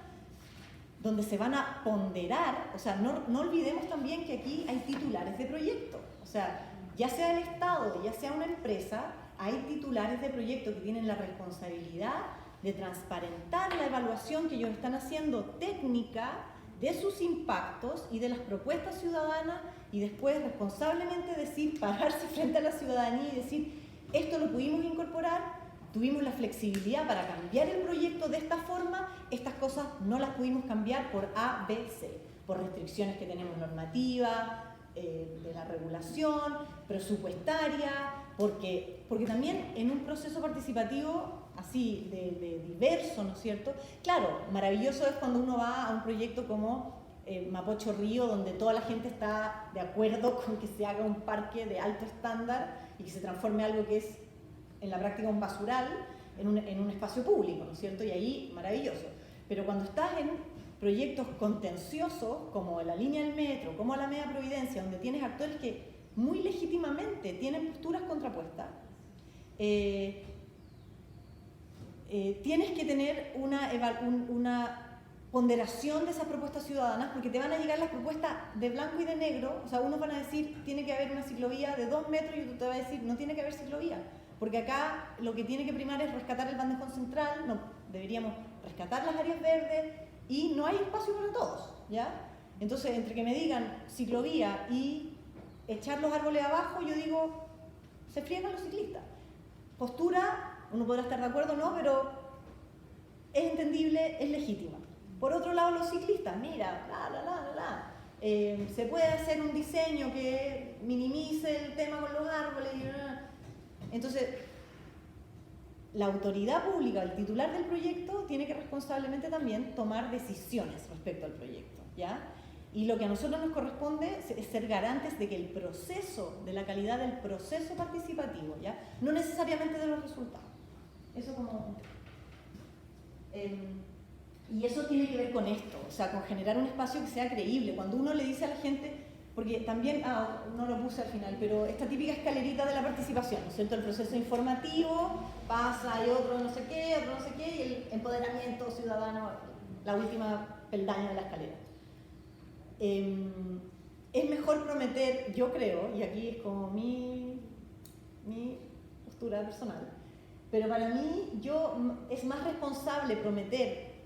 donde se van a ponderar, o sea, no olvidemos también que aquí hay titulares de proyecto, o sea, ya sea el Estado, ya sea una empresa, hay titulares de proyecto que tienen la responsabilidad de transparentar la evaluación que ellos están haciendo técnica de sus impactos y de las propuestas ciudadanas, y después responsablemente pararse frente a la ciudadanía y decir, esto lo pudimos incorporar, tuvimos la flexibilidad para cambiar el proyecto de esta forma, estas cosas no las pudimos cambiar por A, B, C, por restricciones que tenemos normativas, de la regulación, presupuestaria, porque también en un proceso participativo así de diverso, ¿no es cierto? Claro, maravilloso es cuando uno va a un proyecto como Mapocho Río, donde toda la gente está de acuerdo con que se haga un parque de alto estándar y que se transforme algo que es en la práctica un basural en un espacio público, ¿no es cierto? Y ahí, maravilloso. Pero cuando estás en proyectos contenciosos, como la línea del metro, como Alameda Providencia, donde tienes actores que muy legítimamente tienen posturas contrapuestas, tienes que tener una ponderación de esas propuestas ciudadanas, porque te van a llegar las propuestas de blanco y de negro. O sea, unos van a decir, tiene que haber una ciclovía de 2 metros, y otro te va a decir, no tiene que haber ciclovía, porque acá lo que tiene que primar es rescatar el bandejón central, no, deberíamos rescatar las áreas verdes, y no hay espacio para todos, ¿ya? Entonces, entre que me digan ciclovía y echar los árboles abajo, yo digo, se friegan los ciclistas. Postura, uno podrá estar de acuerdo o no, pero es entendible, es legítima. Por otro lado, los ciclistas, mira, se puede hacer un diseño que minimice el tema con los árboles. Entonces, la autoridad pública, el titular del proyecto, tiene que responsablemente también tomar decisiones respecto al proyecto, ¿ya? Y lo que a nosotros nos corresponde es ser garantes de que el proceso, de la calidad del proceso participativo, ¿ya? No necesariamente de los resultados. Eso como... y eso tiene que ver con esto, o sea, con generar un espacio que sea creíble. Cuando uno le dice a la gente, porque también, no lo puse al final, pero esta típica escalerita de la participación, ¿no es cierto? El proceso informativo, pasa, hay otro no sé qué, y el empoderamiento ciudadano, la última peldaña de la escalera. Es mejor prometer, yo creo, y aquí es como mi postura personal, pero para mí es más responsable prometer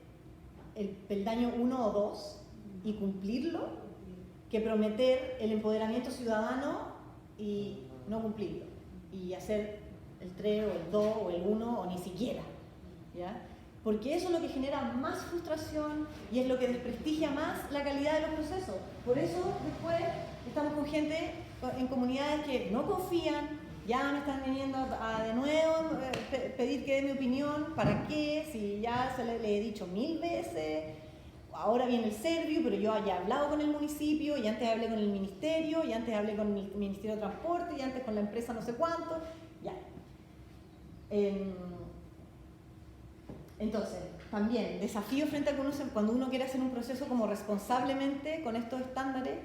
el peldaño 1 o 2 y cumplirlo, que prometer el empoderamiento ciudadano y no cumplirlo, y hacer el 3 o el 2 o el 1 o ni siquiera, ¿ya? Porque eso es lo que genera más frustración y es lo que desprestigia más la calidad de los procesos. Por eso después estamos con gente en comunidades que no confían, ya me están viniendo a de nuevo pedir que dé mi opinión, ¿para qué? Si ya le he dicho 1000 veces, ahora viene el Serviu, pero yo ya he hablado con el municipio, y antes hablé con el ministerio, y antes hablé con el Ministerio de Transporte, y antes con la empresa no sé cuánto, ya. Entonces, también, desafío frente a cuando uno quiere hacer un proceso como responsablemente con estos estándares,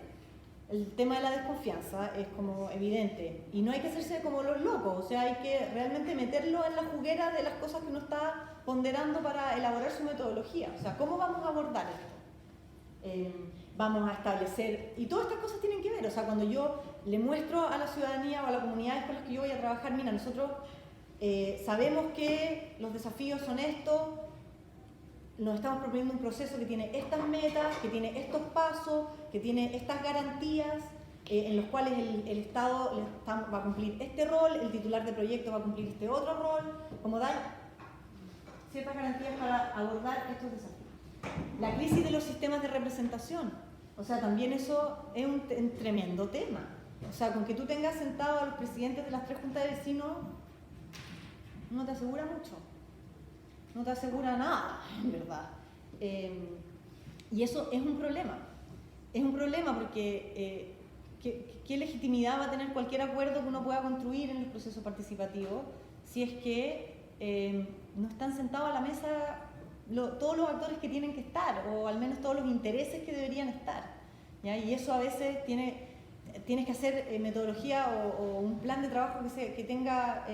el tema de la desconfianza es como evidente, y no hay que hacerse como los locos, o sea, hay que realmente meterlo en la juguera de las cosas que uno está ponderando para elaborar su metodología. O sea, ¿cómo vamos a abordar esto? Vamos a establecer, y todas estas cosas tienen que ver, o sea, cuando yo le muestro a la ciudadanía o a las comunidades con las que yo voy a trabajar, mira, nosotros sabemos que los desafíos son estos, nos estamos proponiendo un proceso que tiene estas metas, que tiene estos pasos, que tiene estas garantías, en los cuales el Estado va a cumplir este rol, el titular de proyecto va a cumplir este otro rol, como dar ciertas garantías para abordar estos desafíos. La crisis de los sistemas de representación, o sea, también eso es un tremendo tema. O sea, con que tú tengas sentado a los presidentes de las 3 juntas de vecinos, no te asegura mucho. No te asegura nada, en verdad. Y eso es un problema. Es un problema porque ¿qué legitimidad va a tener cualquier acuerdo que uno pueda construir en el proceso participativo si es que no están sentados a la mesa todos los actores que tienen que estar, o al menos todos los intereses que deberían estar, ¿ya? Y eso a veces tienes que hacer metodología o un plan de trabajo que tenga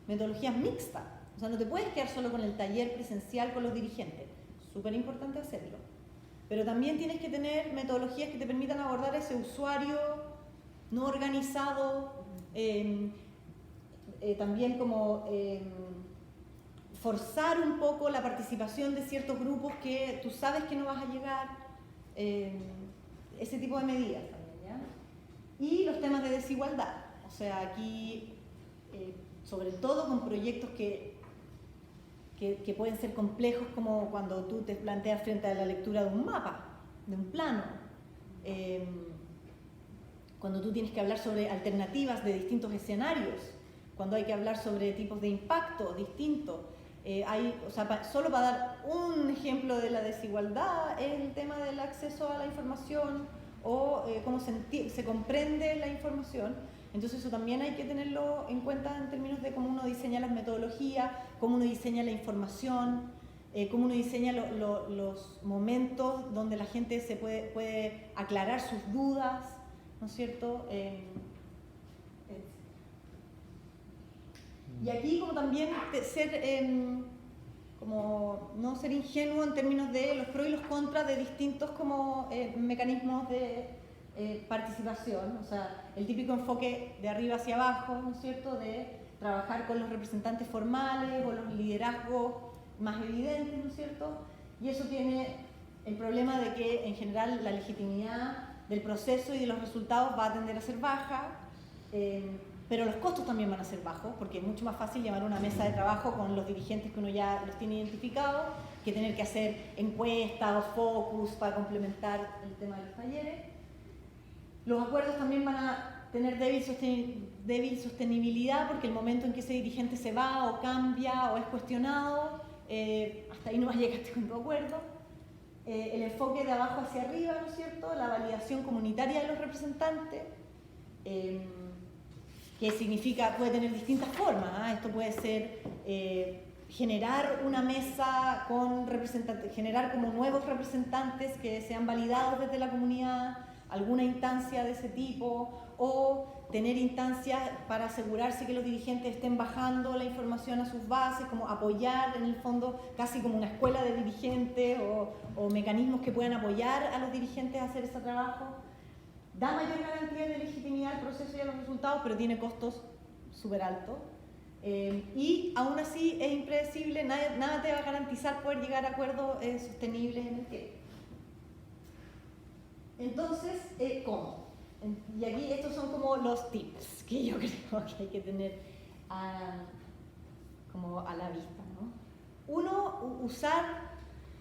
metodologías mixtas. O sea, no te puedes quedar solo con el taller presencial con los dirigentes. Súper importante hacerlo. Pero también tienes que tener metodologías que te permitan abordar a ese usuario no organizado, también como forzar un poco la participación de ciertos grupos que tú sabes que no vas a llegar, ese tipo de medidas también, ¿ya? Y los temas de desigualdad. O sea, aquí, sobre todo con proyectos que pueden ser complejos, como cuando tú te planteas frente a la lectura de un mapa, de un plano, cuando tú tienes que hablar sobre alternativas de distintos escenarios, cuando hay que hablar sobre tipos de impacto distintos. O sea, solo para dar un ejemplo de la desigualdad es el tema del acceso a la información o cómo se comprende la información. Entonces eso también hay que tenerlo en cuenta en términos de cómo uno diseña las metodologías, cómo uno diseña la información, cómo uno diseña los momentos donde la gente se puede aclarar sus dudas, ¿no es cierto? Y aquí como también como no ser ingenuo en términos de los pros y los contras de distintos como mecanismos de participación, o sea, el típico enfoque de arriba hacia abajo, ¿no es cierto?, de trabajar con los representantes formales o los liderazgos más evidentes, ¿no es cierto? Y eso tiene el problema de que en general la legitimidad del proceso y de los resultados va a tender a ser baja, pero los costos también van a ser bajos, porque es mucho más fácil llevar una mesa de trabajo con los dirigentes que uno ya los tiene identificados, que tener que hacer encuestas o focus para complementar el tema de los talleres. Los acuerdos también van a tener débil sostenibilidad, porque el momento en que ese dirigente se va o cambia o es cuestionado, hasta ahí no llegaste con tu acuerdo. El enfoque de abajo hacia arriba, ¿no es cierto?, la validación comunitaria de los representantes, que significa, puede tener distintas formas, ¿eh? Esto puede ser generar una mesa con representantes, generar como nuevos representantes que sean validados desde la comunidad, alguna instancia de ese tipo, o tener instancias para asegurarse que los dirigentes estén bajando la información a sus bases, como apoyar en el fondo casi como una escuela de dirigentes o mecanismos que puedan apoyar a los dirigentes a hacer ese trabajo. Da mayor garantía de legitimidad al proceso y a los resultados, pero tiene costos súper altos. Y aún así es impredecible, nada te va a garantizar poder llegar a acuerdos sostenibles en el tiempo. Entonces, ¿cómo? Y aquí estos son como los tips que yo creo que hay que tener como a la vista, ¿no? Uno, usar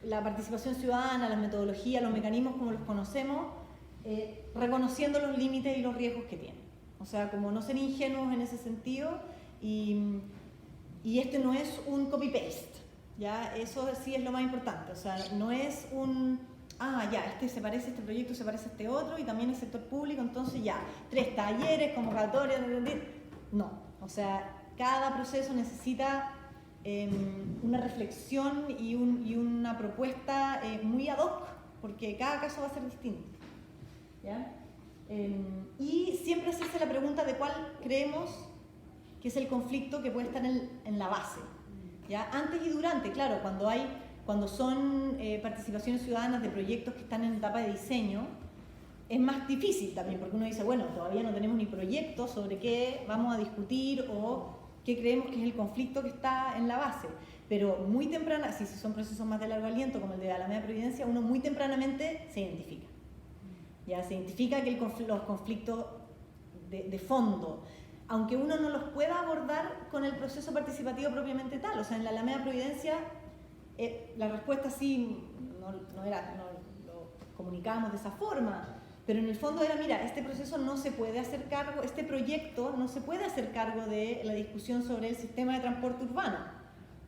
la participación ciudadana, las metodologías, los mecanismos como los conocemos, reconociendo los límites y los riesgos que tienen. O sea, como no ser ingenuos en ese sentido, y este no es un copy-paste, ¿ya? Eso sí es lo más importante. O sea, no es ya, este proyecto se parece a este otro, y también el sector público, entonces ya, 3 talleres, convocatorias, no, o sea, cada proceso necesita una reflexión y una propuesta muy ad hoc, porque cada caso va a ser distinto, ¿ya? Y siempre hacerse la pregunta de cuál creemos que es el conflicto que puede estar en la base, ¿ya? Antes y durante, claro, cuando son participaciones ciudadanas de proyectos que están en etapa de diseño, es más difícil también, porque uno dice, bueno, todavía no tenemos ni proyecto sobre qué vamos a discutir o qué creemos que es el conflicto que está en la base. Pero muy temprana, si son procesos más de largo aliento, como el de Alameda Providencia, uno muy tempranamente se identifica. Ya se identifica que los conflictos de fondo, aunque uno no los pueda abordar con el proceso participativo propiamente tal, o sea, en la Alameda Providencia, la respuesta sí, no lo comunicábamos de esa forma, pero en el fondo era, mira, este proceso no se puede hacer cargo, este proyecto no se puede hacer cargo de la discusión sobre el sistema de transporte urbano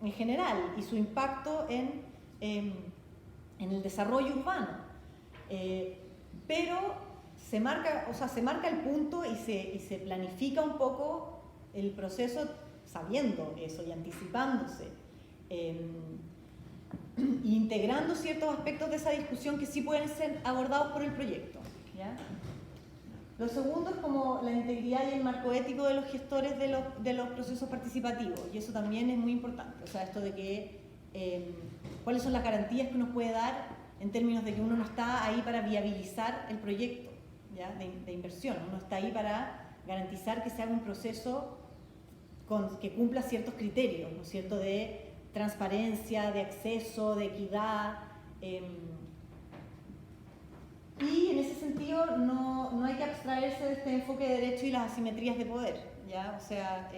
en general y su impacto en el desarrollo urbano. Pero se marca el punto y se planifica un poco el proceso sabiendo eso y anticipándose. Integrando ciertos aspectos de esa discusión que sí pueden ser abordados por el proyecto, ¿ya? Lo segundo es como la integridad y el marco ético de los gestores de los procesos participativos, y eso también es muy importante, o sea, esto de que cuáles son las garantías que uno puede dar en términos de que uno no está ahí para viabilizar el proyecto, ¿ya? De inversión, uno está ahí para garantizar que se haga un proceso que cumpla ciertos criterios, ¿no es cierto?, de transparencia, de acceso, de equidad, y en ese sentido no hay que abstraerse de este enfoque de derecho y las asimetrías de poder, ¿ya? O sea,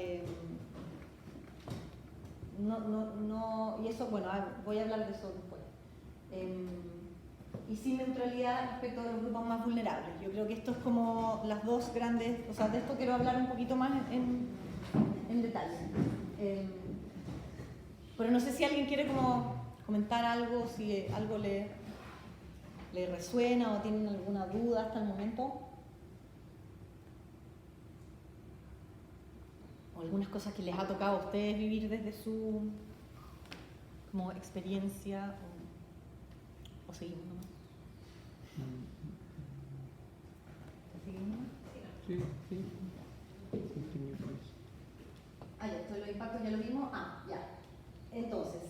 y eso, bueno, voy a hablar de eso después. Y sin neutralidad respecto de los grupos más vulnerables. Yo creo que esto es como las dos grandes, o sea, de esto quiero hablar un poquito más en detalle. Pero no sé si alguien quiere como comentar algo, si algo le resuena o tienen alguna duda hasta el momento. O algunas cosas que les ha tocado a ustedes vivir desde su como experiencia, o seguimos nomás. ¿Seguimos? Sí. Ya, esto de los impactos ya lo vimos. Ya. Entonces,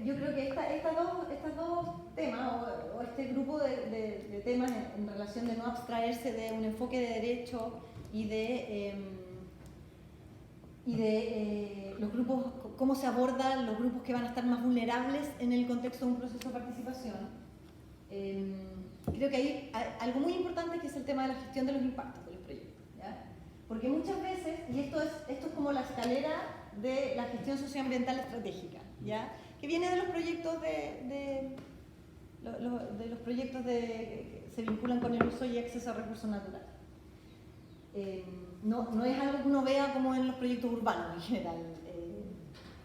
yo creo que estos dos temas, o este grupo de temas en relación de no abstraerse de un enfoque de derecho y de los grupos, cómo se abordan los grupos que van a estar más vulnerables en el contexto de un proceso de participación. Creo que hay algo muy importante que es el tema de la gestión de los impactos de los proyectos, ¿ya? Porque muchas veces, y esto es como la escalera de la gestión socioambiental estratégica, ¿ya? Que viene de los proyectos de los proyectos que se vinculan con el uso y acceso a recursos naturales. No es algo que uno vea como en los proyectos urbanos en general,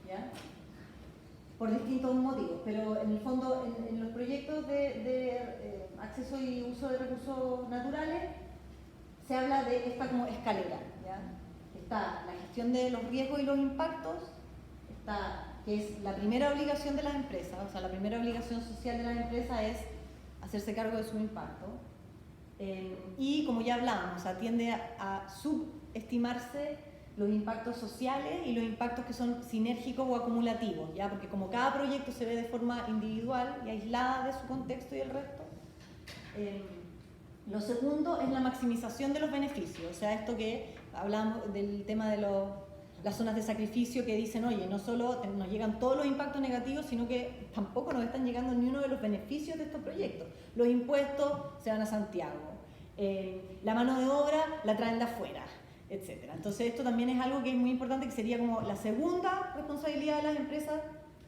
¿ya? Por distintos motivos, pero en el fondo en los proyectos de acceso y uso de recursos naturales se habla de esta como escalera, ¿ya? Está la gestión de los riesgos y los impactos, que es la primera obligación de las empresas, o sea, la primera obligación social de las empresas es hacerse cargo de su impacto. Y como ya hablábamos, tiende a subestimarse los impactos sociales y los impactos que son sinérgicos o acumulativos, ¿ya? Porque como cada proyecto se ve de forma individual y aislada de su contexto y el resto, lo segundo es la maximización de los beneficios, o sea, esto que hablamos del tema de las zonas de sacrificio que dicen, oye, no solo nos llegan todos los impactos negativos, sino que tampoco nos están llegando ni uno de los beneficios de estos proyectos. Los impuestos se van a Santiago, la mano de obra la traen de afuera, etc. Entonces esto también es algo que es muy importante, que sería como la segunda responsabilidad de las empresas,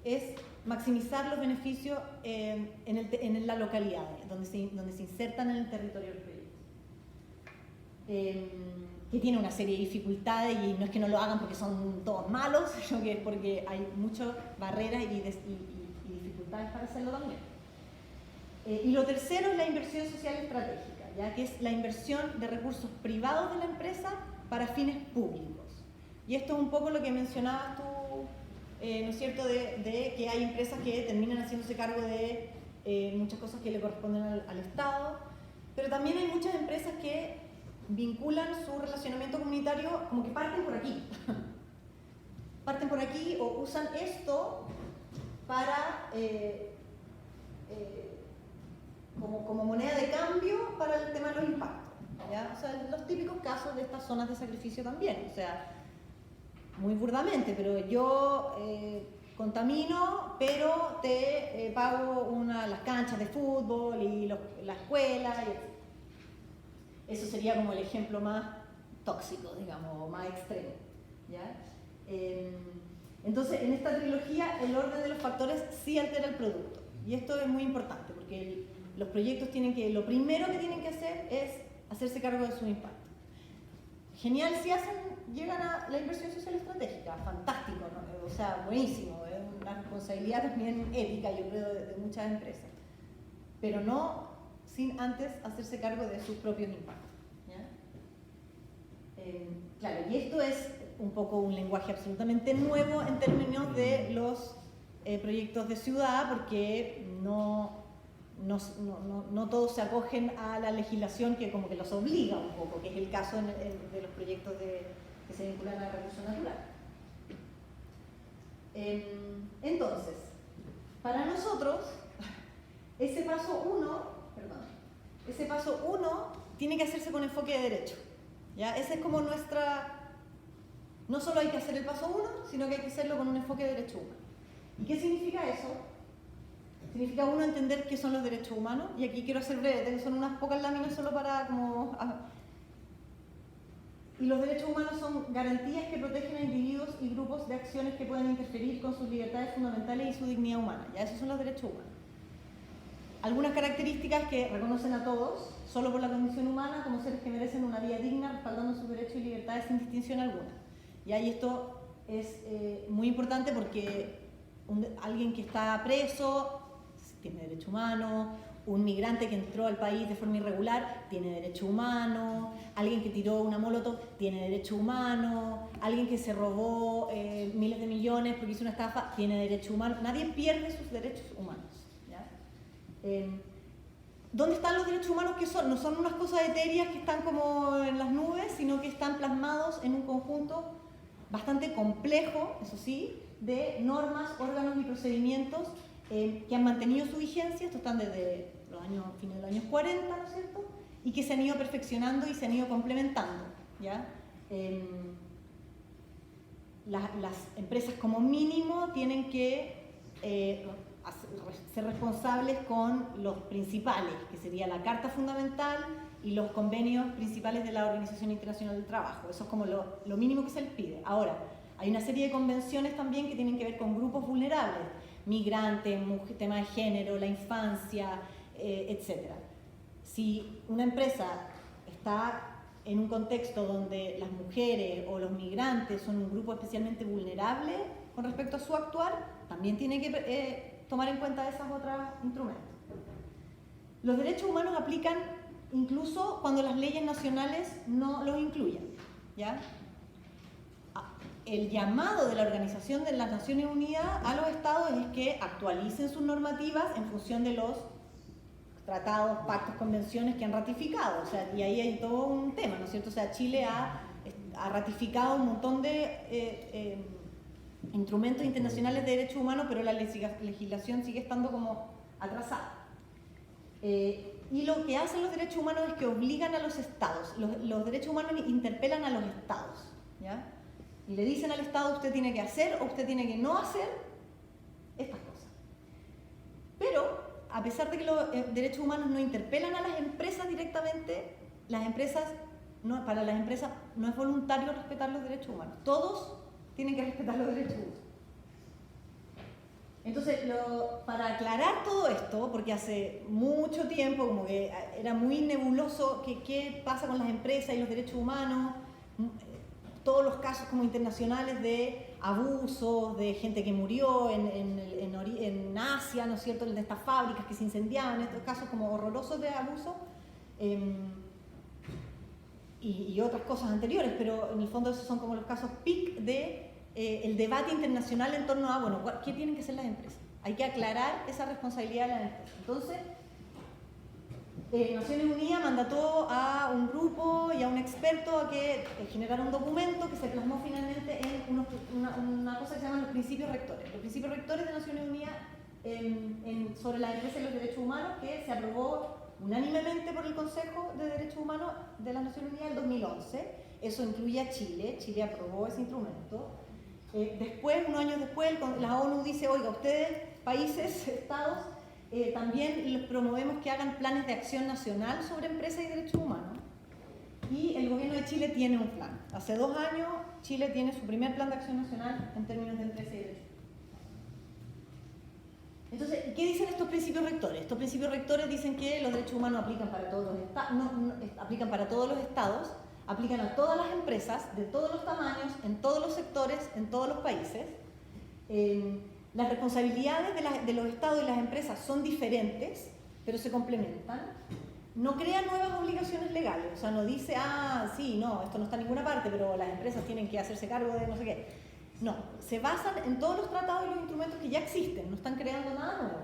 es maximizar los beneficios en la localidad, donde se insertan en el territorio del proyecto. Que tiene una serie de dificultades, y no es que no lo hagan porque son todos malos, sino que es porque hay muchas barreras y facultades para hacerlo también. Y lo tercero es la inversión social estratégica, ¿ya? Que es la inversión de recursos privados de la empresa para fines públicos. Y esto es un poco lo que mencionabas tú, ¿no es cierto?, de que hay empresas que terminan haciéndose cargo de muchas cosas que le corresponden al Estado, pero también hay muchas empresas que vinculan su relacionamiento comunitario como que parten por aquí. Parten por aquí o usan esto para, como moneda de cambio para el tema de los impactos, ¿ya? O sea, los típicos casos de estas zonas de sacrificio también, o sea, muy burdamente, pero yo contamino, pero te pago las canchas de fútbol y la escuela, y eso sería como el ejemplo más tóxico, digamos, más extremo, ¿ya? Entonces, en esta trilogía, el orden de los factores sí altera el producto, y esto es muy importante, porque los proyectos lo primero que tienen que hacer es hacerse cargo de su impacto. Genial si llegan a la inversión social estratégica, fantástico, ¿no? O sea, buenísimo, es una responsabilidad también ética, yo creo, de muchas empresas, pero no sin antes hacerse cargo de sus propios impactos, ¿ya? Claro, y esto es un poco un lenguaje absolutamente nuevo en términos de los proyectos de ciudad, porque no todos se acogen a la legislación que como que los obliga un poco, que es el caso de los proyectos que se vinculan al recurso natural. Entonces, para nosotros, ese paso 1 tiene que hacerse con enfoque de derecho, ¿ya? Esa es como no solo hay que hacer el paso 1, sino que hay que hacerlo con un enfoque de derecho humano. ¿Y qué significa eso? Significa uno entender qué son los derechos humanos, y aquí quiero ser breve, son unas pocas láminas solo para como... Y los derechos humanos son garantías que protegen a individuos y grupos de acciones que pueden interferir con sus libertades fundamentales y su dignidad humana, ¿ya? Esos son los derechos humanos. Algunas características que reconocen a todos, solo por la condición humana, como seres que merecen una vida digna, respaldando sus derechos y libertades sin distinción alguna. ¿Ya? Y esto es muy importante porque alguien que está preso tiene derecho humano, un migrante que entró al país de forma irregular tiene derecho humano, alguien que tiró una molotov tiene derecho humano, alguien que se robó miles de millones porque hizo una estafa tiene derecho humano. Nadie pierde sus derechos humanos, ¿ya? ¿Dónde están los derechos humanos? ¿Qué son? No son unas cosas etéreas que están como en las nubes, sino que están plasmados en un conjunto bastante complejo, eso sí, de normas, órganos y procedimientos que han mantenido su vigencia. Estos están desde fines de los años 40, ¿no es cierto? Y que se han ido perfeccionando y se han ido complementando, ¿ya? Las empresas como mínimo tienen que ser responsables con los principales, que sería la Carta Fundamental y los convenios principales de la Organización Internacional del Trabajo. Eso es como lo mínimo que se les pide. Ahora, hay una serie de convenciones también que tienen que ver con grupos vulnerables, migrantes, tema de género, la infancia, etc. Si una empresa está en un contexto donde las mujeres o los migrantes son un grupo especialmente vulnerable con respecto a su actuar, también tiene que tomar en cuenta esos otros instrumentos. Los derechos humanos aplican incluso cuando las leyes nacionales no los incluyen, ¿ya? El llamado de la Organización de las Naciones Unidas a los estados es que actualicen sus normativas en función de los tratados, pactos, convenciones que han ratificado. O sea, y ahí hay todo un tema, ¿no es cierto? O sea, Chile ha ratificado un montón de instrumentos internacionales de derechos humanos, pero la legislación sigue estando como atrasada. Y lo que hacen los derechos humanos es que obligan a los estados. Los derechos humanos interpelan a los estados, ¿ya? Y le dicen al Estado, usted tiene que hacer o usted tiene que no hacer estas cosas. Pero, a pesar de que los derechos humanos no interpelan a las empresas directamente, para las empresas no es voluntario respetar los derechos humanos. Todos tienen que respetar los derechos humanos. Entonces, para aclarar todo esto, porque hace mucho tiempo como que era muy nebuloso qué pasa con las empresas y los derechos humanos, todos los casos como internacionales de abusos, de gente que murió en Asia, ¿no es cierto?, de estas fábricas que se incendiaban, estos casos como horrorosos de abuso, y otras cosas anteriores, pero en el fondo esos son como los casos peak de el debate internacional en torno a, bueno, ¿qué tienen que hacer las empresas? Hay que aclarar esa responsabilidad de las empresas. Entonces, Naciones Unidas mandató a un grupo y a un experto a que generara un documento que se plasmó finalmente en una cosa que se llaman los principios rectores. Los principios rectores de Naciones Unidas sobre la empresa y los derechos humanos, que se aprobó unánimemente por el Consejo de Derechos Humanos de las Naciones Unidas en 2011. Eso incluye a Chile. Chile aprobó ese instrumento. Después, unos años después, la ONU dice, oiga, ustedes, países, estados, también les promovemos que hagan planes de acción nacional sobre empresas y derechos humanos. Y el gobierno de Chile tiene un plan. Hace 2 años, Chile tiene su primer plan de acción nacional en términos de empresas y derechos humanos. Entonces, ¿qué dicen estos principios rectores? Estos principios rectores dicen que los derechos humanos aplican para todos los aplican para todos los estados, aplican a todas las empresas, de todos los tamaños, en todos los sectores, en todos los países. Las responsabilidades de los estados y las empresas son diferentes, pero se complementan. No crea nuevas obligaciones legales, o sea, no dice, sí, no, esto no está en ninguna parte, pero las empresas tienen que hacerse cargo de no sé qué. No, se basan en todos los tratados y los instrumentos que ya existen, no están creando nada nuevo.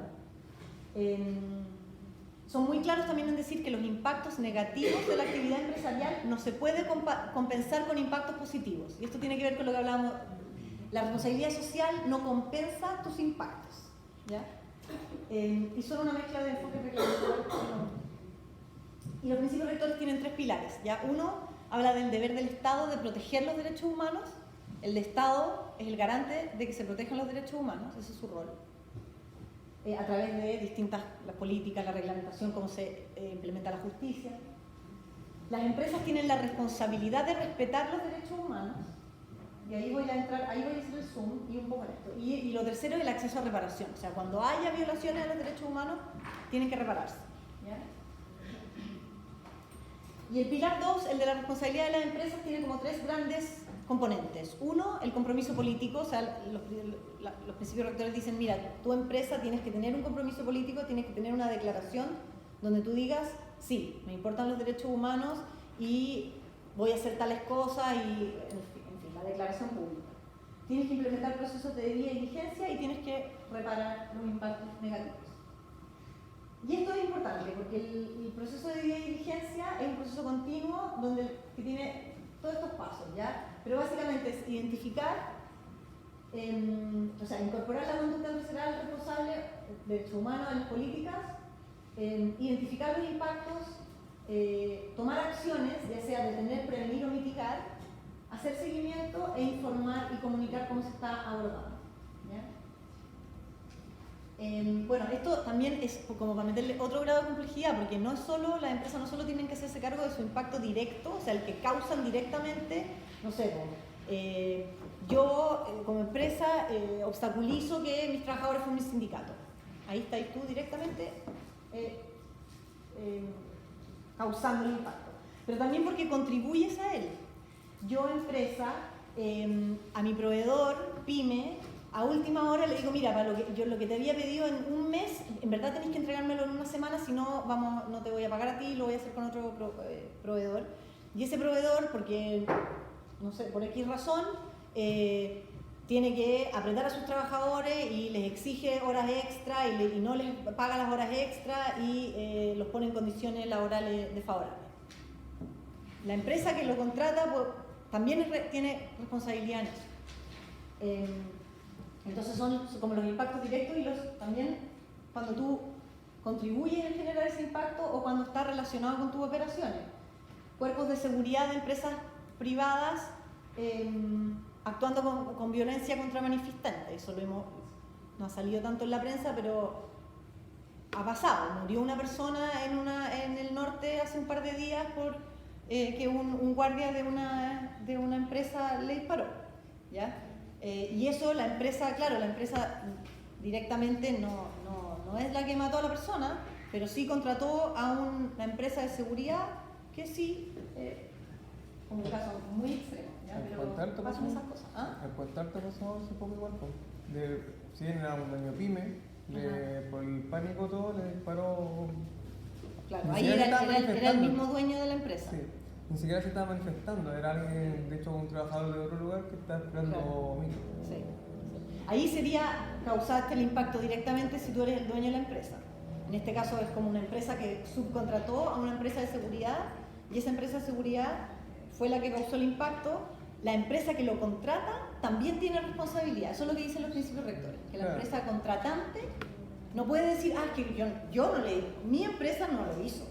Son muy claros también en decir que los impactos negativos de la actividad empresarial no se puede compensar con impactos positivos. Y esto tiene que ver con lo que hablábamos. La responsabilidad social no compensa tus impactos, ¿ya? Y son una mezcla de enfoques reglamentarios. Y los principios rectores tienen 3 pilares, ¿ya? Uno habla del deber del Estado de proteger los derechos humanos. El Estado es el garante de que se protejan los derechos humanos, ese es su rol, a través de distintas las políticas, la reglamentación, cómo se implementa la justicia. Las empresas tienen la responsabilidad de respetar los derechos humanos, y ahí voy a entrar, ahí voy a hacer el zoom y un poco en esto. Y lo tercero es el acceso a reparación, o sea, cuando haya violaciones a los derechos humanos, tienen que repararse, ¿ya? Y el pilar 2, el de la responsabilidad de las empresas, tiene como 3 grandes componentes. Uno, el compromiso político, o sea, los principios rectores dicen, mira, tu empresa tienes que tener un compromiso político, tienes que tener una declaración donde tú digas, sí, me importan los derechos humanos y voy a hacer tales cosas y, en fin, la declaración pública. Tienes que implementar procesos de debida diligencia y tienes que reparar los impactos negativos. Y esto es importante porque el proceso de debida diligencia es un proceso continuo que tiene todos estos pasos, ¿ya? Pero básicamente es identificar, o sea, incorporar la conducta empresarial responsable de derechos humanos en las políticas, identificar los impactos, tomar acciones, ya sea detener, prevenir o mitigar, hacer seguimiento e informar y comunicar cómo se está abordando, ¿ya? Bueno, esto también es como para meterle otro grado de complejidad, porque no es solo, las empresas no solo tienen que hacerse cargo de su impacto directo, o sea, el que causan directamente, no sé, yo como empresa obstaculizo que mis trabajadores formen sindicato. Ahí estáis tú directamente causando el impacto. Pero también porque contribuyes a él. Yo, empresa, a mi proveedor, pyme, a última hora le digo, mira, para lo que te había pedido en un mes, en verdad tenés que entregármelo en una semana, si no, no te voy a pagar a ti, lo voy a hacer con otro proveedor. Y ese proveedor, porque, no sé, por X razón, tiene que apretar a sus trabajadores y les exige horas extra y no les paga las horas extra y los pone en condiciones laborales desfavorables. La empresa que lo contrata pues, también tiene responsabilidad en eso. Entonces son como los impactos directos y también cuando tú contribuyes en generar ese impacto o cuando está relacionado con tus operaciones. Cuerpos de seguridad de empresas privadas actuando con violencia contra manifestantes. Eso no ha salido tanto en la prensa, pero ha pasado. Murió una persona en el norte hace un par de días por que un guardia de una empresa le disparó, ¿ya? Y eso la empresa, claro, la empresa directamente no es la que mató a la persona, pero sí contrató a una empresa de seguridad que sí como un caso muy extremo, ¿ya? ¿En Pero Puente Alto pasan pasó? esas cosas. ¿Ah? En Puente Alto pasó hace poco igual, pues. Si bien era un dueño pyme, por el pánico todo le disparó. Claro, Ni ahí siquiera era, se estaba era el manifestando. mismo dueño de la empresa. Sí, ni siquiera se estaba manifestando, era alguien, de hecho un trabajador de otro lugar que estaba esperando Claro. micro. Sí, sí. Ahí sería causarte el impacto directamente si tú eres el dueño de la empresa. En este caso es como una empresa que subcontrató a una empresa de seguridad y esa empresa de seguridad fue la que causó el impacto. La empresa que lo contrata también tiene responsabilidad. Eso es lo que dicen los principios rectores, que la Claro. empresa contratante no puede decir, es que yo no le, mi empresa no lo hizo.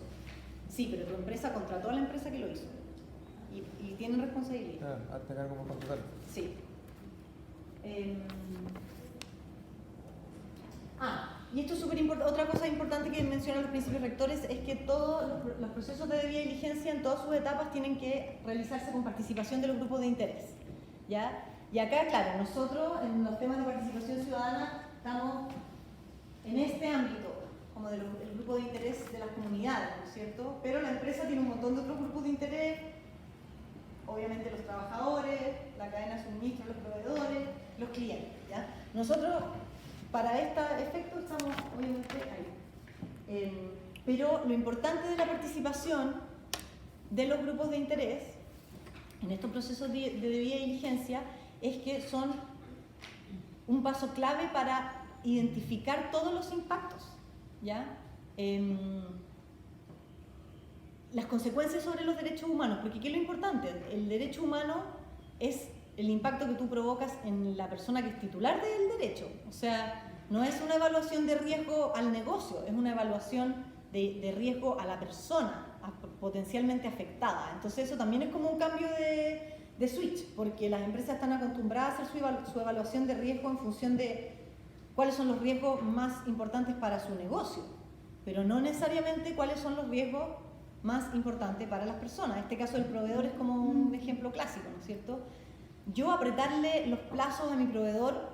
Sí, pero tu empresa contrató a la empresa que lo hizo y tienen responsabilidad. Claro, hasta cargo por contratar. Sí. Y esto es súper importante. Otra cosa importante que mencionan los principios rectores es que todos los procesos de debida diligencia en todas sus etapas tienen que realizarse con participación de los grupos de interés. ¿Ya? Y acá, claro, nosotros en los temas de participación ciudadana estamos en este ámbito, como del grupo de interés de las comunidades, ¿no es cierto? Pero la empresa tiene un montón de otros grupos de interés, obviamente los trabajadores, la cadena de suministro, los proveedores, los clientes, ¿ya? Nosotros, para este efecto, estamos obviamente ahí. Pero lo importante de la participación de los grupos de interés en estos procesos de debida diligencia es que son un paso clave para identificar todos los impactos, ¿ya? Las consecuencias sobre los derechos humanos, porque ¿qué es lo importante? El derecho humano es el impacto que tú provocas en la persona que es titular del derecho. O sea, no es una evaluación de riesgo al negocio, es una evaluación de riesgo a la persona potencialmente afectada. Entonces eso también es como un cambio de switch, porque las empresas están acostumbradas a hacer su evaluación de riesgo en función de cuáles son los riesgos más importantes para su negocio, pero no necesariamente cuáles son los riesgos más importantes para las personas. En este caso el proveedor es como un ejemplo clásico, ¿no es cierto? Yo apretarle los plazos a mi proveedor,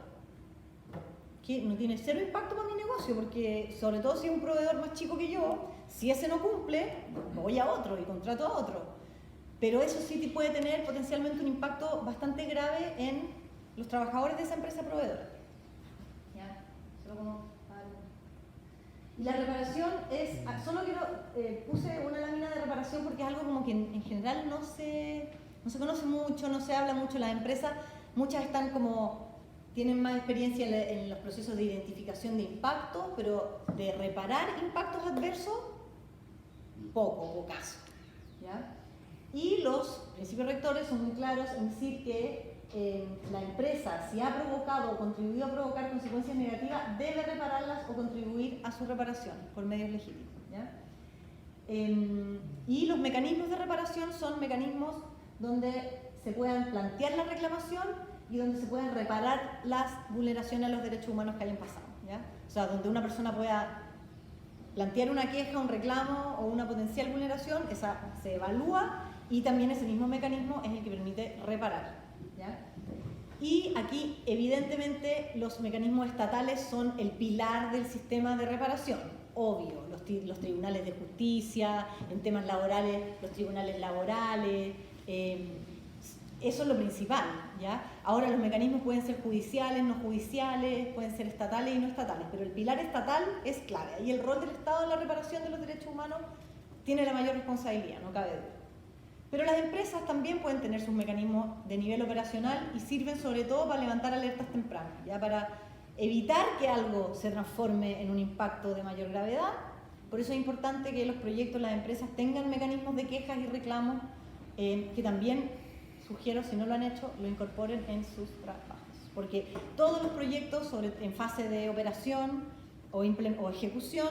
que no tiene cero impacto para mi negocio, porque sobre todo si es un proveedor más chico que yo, si ese no cumple, voy a otro y contrato a otro. Pero eso sí puede tener potencialmente un impacto bastante grave en los trabajadores de esa empresa proveedora. ¿Ya? Solo como... Y la reparación es, solo quiero, puse una lámina de reparación porque es algo como que en general no se conoce mucho, no se habla mucho. Las empresas, muchas están como, tienen más experiencia en los procesos de identificación de impacto, pero de reparar impactos adversos, pocaso, ¿ya? Y los principios rectores son muy claros en decir que la empresa, si ha provocado o contribuido a provocar consecuencias negativas, debe repararlas o contribuir a su reparación por medios legítimos, ¿ya? Y los mecanismos de reparación son mecanismos donde se puedan plantear la reclamación y donde se puedan reparar las vulneraciones a los derechos humanos que hayan pasado, ¿ya? O sea, donde una persona pueda plantear una queja, un reclamo o una potencial vulneración, esa se evalúa y también ese mismo mecanismo es el que permite reparar, ¿ya? Y aquí, evidentemente, los mecanismos estatales son el pilar del sistema de reparación, obvio, los tribunales de justicia, en temas laborales, los tribunales laborales, eso es lo principal, ¿ya? Ahora los mecanismos pueden ser judiciales, no judiciales, pueden ser estatales y no estatales, pero el pilar estatal es clave, y el rol del Estado en la reparación de los derechos humanos tiene la mayor responsabilidad, no cabe duda. Pero las empresas también pueden tener sus mecanismos de nivel operacional y sirven sobre todo para levantar alertas tempranas, ¿ya? Para evitar que algo se transforme en un impacto de mayor gravedad. Por eso es importante que los proyectos, las empresas tengan mecanismos de quejas y reclamos que también, sugiero, si no lo han hecho, lo incorporen en sus trabajos. Porque todos los proyectos en fase de operación o ejecución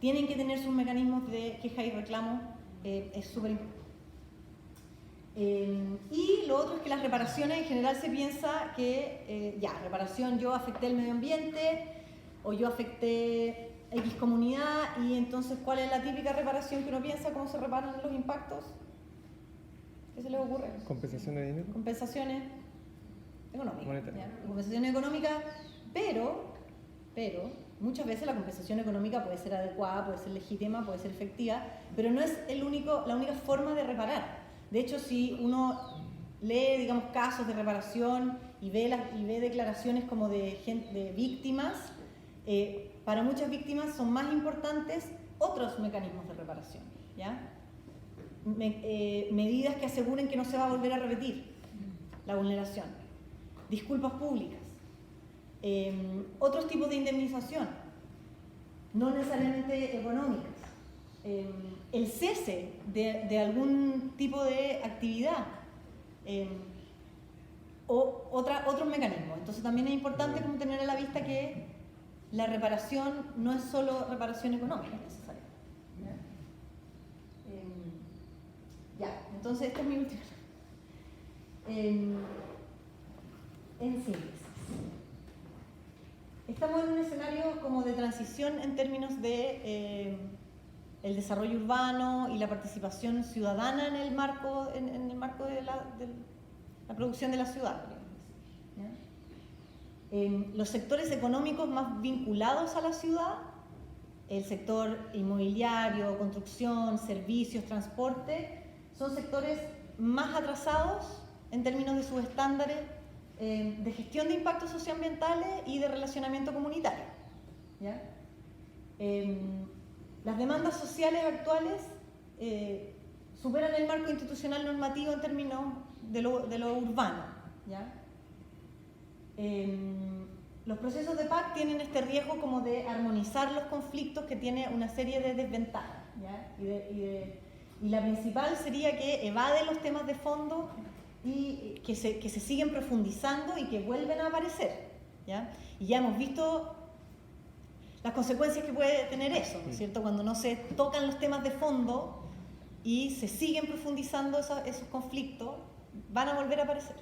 tienen que tener sus mecanismos de queja y reclamo, es súper importante. Y lo otro es que las reparaciones en general se piensa que, reparación, yo afecté el medio ambiente o yo afecté X comunidad y entonces ¿cuál es la típica reparación que uno piensa? ¿Cómo se reparan los impactos? ¿Qué se les ocurre? ¿Compensación de dinero? Compensaciones económicas. Monetarias. Compensaciones económicas, pero muchas veces la compensación económica puede ser adecuada, puede ser legítima, puede ser efectiva, pero no es la única forma de reparar. De hecho, si uno lee, digamos, casos de reparación y ve declaraciones como de víctimas, para muchas víctimas son más importantes otros mecanismos de reparación, ¿ya? Medidas que aseguren que no se va a volver a repetir la vulneración, disculpas públicas, otros tipos de indemnización, no necesariamente económicas, el cese de algún tipo de actividad, o otros mecanismos. Entonces también es importante como tener a la vista que la reparación no es solo reparación económica necesaria. Ya, entonces esta es mi última. En síntesis, estamos en un escenario como de transición en términos de el desarrollo urbano y la participación ciudadana en el marco de la producción de la ciudad. Los sectores económicos más vinculados a la ciudad, el sector inmobiliario, construcción, servicios, transporte, son sectores más atrasados en términos de sus estándares de gestión de impactos socioambientales y de relacionamiento comunitario, ¿ya? Las demandas sociales actuales superan el marco institucional normativo en términos de lo urbano, ¿ya? Los procesos de PAC tienen este riesgo como de armonizar los conflictos que tiene una serie de desventajas, ¿ya? Y la principal sería que evade los temas de fondo y que se siguen profundizando y que vuelven a aparecer, ¿ya? Y ya hemos visto las consecuencias que puede tener eso, ¿no es cierto? Cuando no se tocan los temas de fondo y se siguen profundizando esos conflictos, van a volver a aparecer.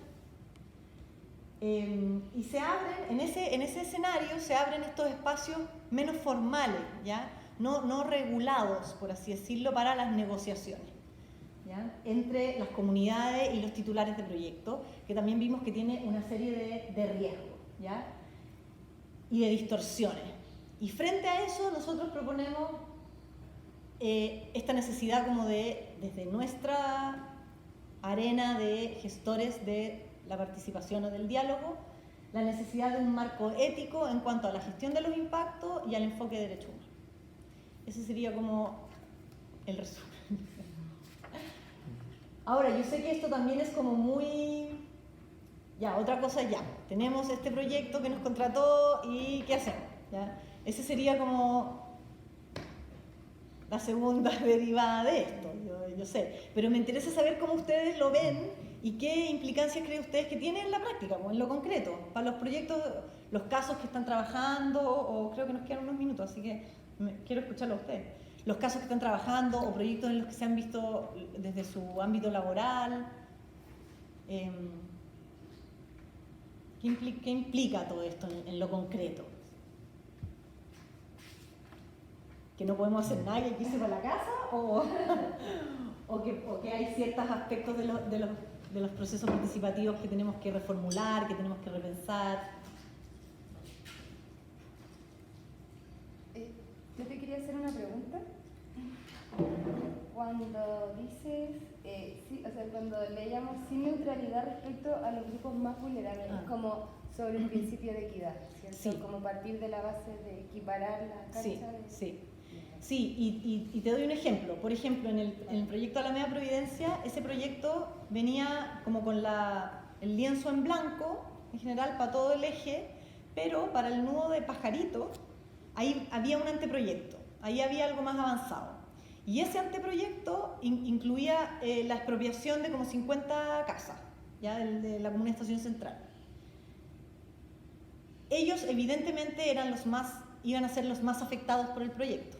Y se abren, en ese escenario se abren estos espacios menos formales, ¿ya? No regulados, por así decirlo, para las negociaciones, ¿ya? Entre las comunidades y los titulares de proyectos, que también vimos que tiene una serie de riesgos, ¿ya? Y de distorsiones. Y frente a eso nosotros proponemos esta necesidad como desde nuestra arena de gestores de la participación o del diálogo, la necesidad de un marco ético en cuanto a la gestión de los impactos y al enfoque de derechos humanos. Ese sería como el resumen. Ahora, yo sé que esto también es como muy... Ya, otra cosa ya. Tenemos este proyecto que nos contrató y ¿qué hacemos? ¿Ya? Ese sería como la segunda derivada de esto, yo sé. Pero me interesa saber cómo ustedes lo ven y qué implicancias creen ustedes que tiene en la práctica, o en lo concreto, para los proyectos, los casos que están trabajando, o creo que nos quedan unos minutos, así que quiero escucharlo a ustedes. Los casos que están trabajando o proyectos en los que se han visto desde su ámbito laboral. ¿Qué implica todo esto en lo concreto? ¿Que no podemos hacer nada y hay que irse para la casa? ¿O que hay ciertos aspectos de los procesos participativos que tenemos que reformular, que tenemos que repensar? Yo te quería hacer una pregunta. Cuando dices, cuando leíamos sin neutralidad respecto a los grupos más vulnerables, es como sobre un principio de equidad, ¿cierto? Sí. Como partir de la base de equiparar la cancha. Sí, sí. Sí, y te doy un ejemplo. Por ejemplo, en el proyecto Alameda Providencia, ese proyecto venía como con el lienzo en blanco, en general, para todo el eje, pero para el nudo de Pajarito, ahí había un anteproyecto, ahí había algo más avanzado. Y ese anteproyecto incluía la expropiación de como 50 casas, ya de la Comuna Estación Central. Ellos evidentemente iban a ser los más afectados por el proyecto.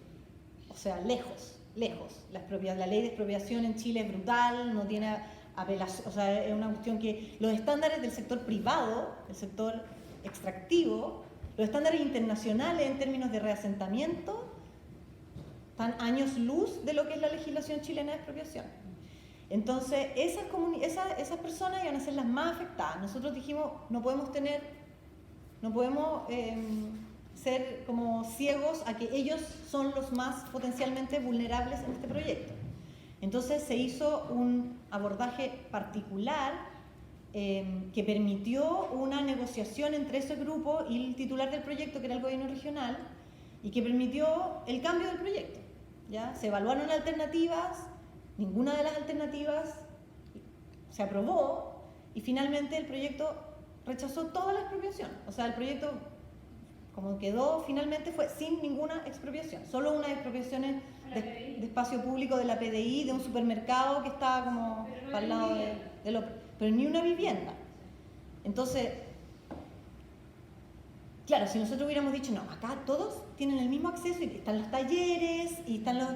O sea, lejos. La ley de expropiación en Chile es brutal, no tiene apelación, o sea, es una cuestión que los estándares del sector privado, el sector extractivo, los estándares internacionales en términos de reasentamiento, están años luz de lo que es la legislación chilena de expropiación. Entonces, esas personas iban a ser las más afectadas. Nosotros dijimos, no podemos ser como ciegos a que ellos son los más potencialmente vulnerables en este proyecto. Entonces se hizo un abordaje particular que permitió una negociación entre ese grupo y el titular del proyecto, que era el gobierno regional, y que permitió el cambio del proyecto. ¿Ya? Se evaluaron alternativas, ninguna de las alternativas se aprobó y finalmente el proyecto rechazó toda la expropiación. O sea, el proyecto, como quedó, finalmente fue sin ninguna expropiación, solo unas expropiaciones de espacio público de la PDI, de un supermercado que estaba como para el lado de lo, pero ni una vivienda. Entonces, claro, si nosotros hubiéramos dicho, no, acá todos tienen el mismo acceso y están los talleres y están los...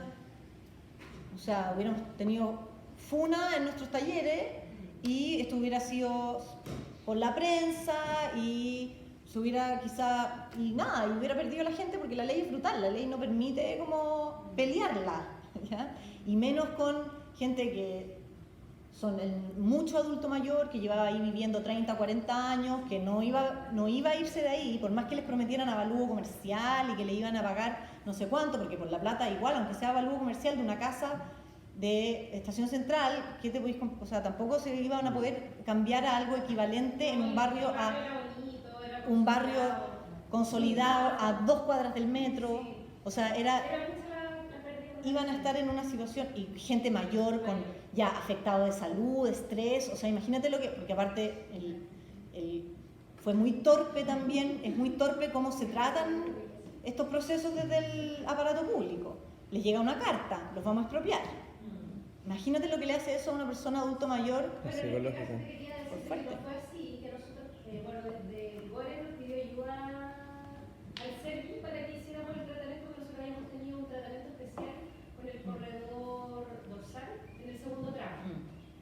O sea, hubiéramos tenido funa en nuestros talleres y esto hubiera sido por la prensa y se hubiera quizá... Y nada, y hubiera perdido la gente porque la ley es brutal, la ley no permite como pelearla, ¿ya? Y menos con gente que son mucho adulto mayor, que llevaba ahí viviendo 30, 40 años, que no iba a irse de ahí, por más que les prometieran avalúo comercial y que le iban a pagar no sé cuánto, porque por la plata igual, aunque sea avalúo comercial de una casa de Estación Central, ¿qué te podéis, o sea, tampoco se iban a poder cambiar a algo equivalente en un barrio consolidado a 2 cuadras del metro, o sea, iban a estar en una situación, y gente mayor con ya afectado de salud, estrés, o sea, imagínate lo que, porque aparte fue muy torpe también, es muy torpe cómo se tratan estos procesos desde el aparato público. Les llega una carta, los vamos a expropiar. Imagínate lo que le hace eso a una persona adulto mayor. Es psicológico. Por fuerte. Fue así, que nosotros, bueno, desde Gore nos pidió ayuda al CERVI para que hiciéramos el tratamiento, porque nosotros habíamos tenido un tratamiento especial con el corredor dorsal en el segundo tramo.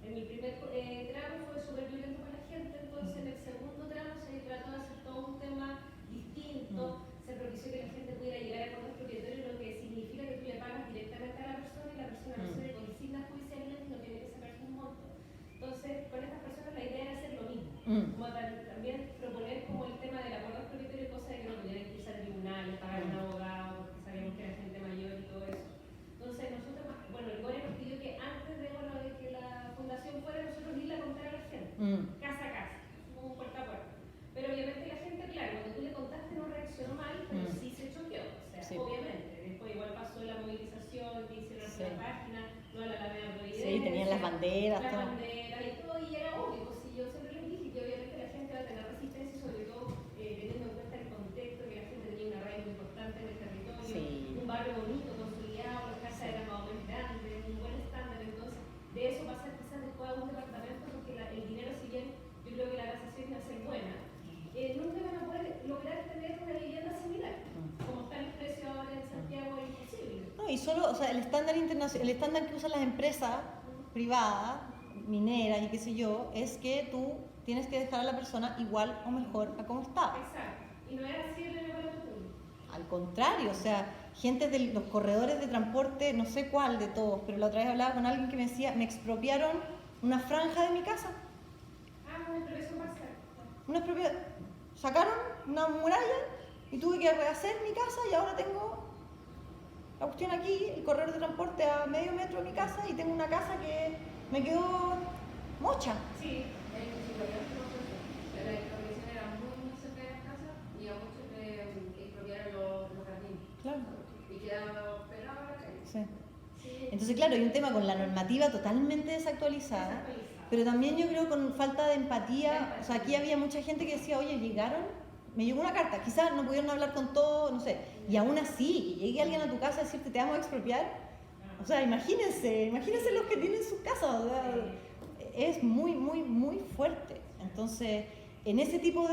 En el primer tramo fue súper violento para la gente, entonces en el segundo tramo se trató de hacer todo un tema distinto, se propició que la gente pudiera llegar a acuerdos propietarios, lo que significa que tú le pagas directamente a la persona y la persona no se le consigna judicialmente y no tiene que sacarse un monto. Entonces, con estas personas la idea era hacer lo mismo, como también proponer como el tema del acuerdo propietario, cosa de que no tuvieran que irse al tribunal, pagar un abogado, porque sabíamos que era gente mayor y todo eso. Entonces, nosotros, bueno, el GORE nos pidió que antes de, bueno, de que la fundación fuera, nosotros irla a contar a la gente, casa a casa, como puerta a puerta. Pero obviamente la gente, claro, cuando tú le contaste no reaccionó mal, pero sí se choqueó, o sea, obviamente. Después igual pasó la movilización, que hicieron la página, toda la Alameda Providencia. Sí, tenían las banderas, las banderas y todo, y era obvio, pues si yo siempre les dije que obviamente la gente va a tener resistencia, sobre todo teniendo en cuenta el contexto, que la gente tenía una arraigo muy importante en el territorio, un barrio bonito, consolidado, las casas eran más o menos grandes, un buen estándar, entonces de eso pasar quizás después a un departamento, porque el dinero, si bien yo creo que la tasación iba a ser buena, nunca van a poder lograr tener una vivienda similar. Como están los precios ahora en Santiago, es imposible. No, y solo, o sea, el estándar internacional, el estándar que usan las empresas privadas, mineras y qué sé yo, es que tú tienes que dejar a la persona igual o mejor a como estaba. Exacto. Y no era así en el aparato público. Al contrario, o sea, gente de los corredores de transporte, no sé cuál de todos, pero la otra vez hablaba con alguien que me decía, me expropiaron una franja de mi casa. Una expropiación parcial. Una expropiación. Sacaron una muralla y tuve que rehacer mi casa y ahora tengo la cuestión aquí, el corredor de transporte a medio metro de mi casa y tengo una casa que me quedó mocha. Sí, la expropiación era muy cerca de las casas y a muchos le expropiaron los jardines. Claro. Y quedaba pegado a la calle. Sí. Entonces, claro, hay un tema con la normativa totalmente desactualizada, pero también yo creo con falta de empatía. O sea, aquí había mucha gente que decía, oye, llegaron, me llegó una carta, quizás no pudieron hablar con todo, no sé, y aún así, que llegue alguien a tu casa a decirte, te vamos a expropiar. O sea, imagínense los que tienen sus casas, o sea, es muy, muy, muy fuerte. Entonces, en ese tipo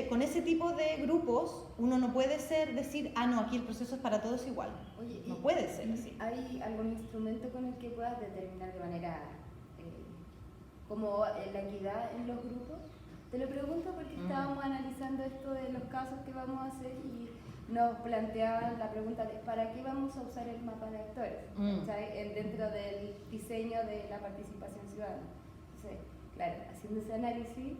con ese tipo de grupos, uno no puede decir, ah, no, aquí el proceso es para todos igual. Oye, no puede ser así. ¿Hay algún instrumento con el que puedas determinar de manera como la equidad en los grupos? Te lo pregunto porque estábamos analizando esto de los casos que vamos a hacer y nos planteaban la pregunta de ¿para qué vamos a usar el mapa de actores? Dentro del diseño de la participación ciudadana. Entonces, claro, haciendo ese análisis,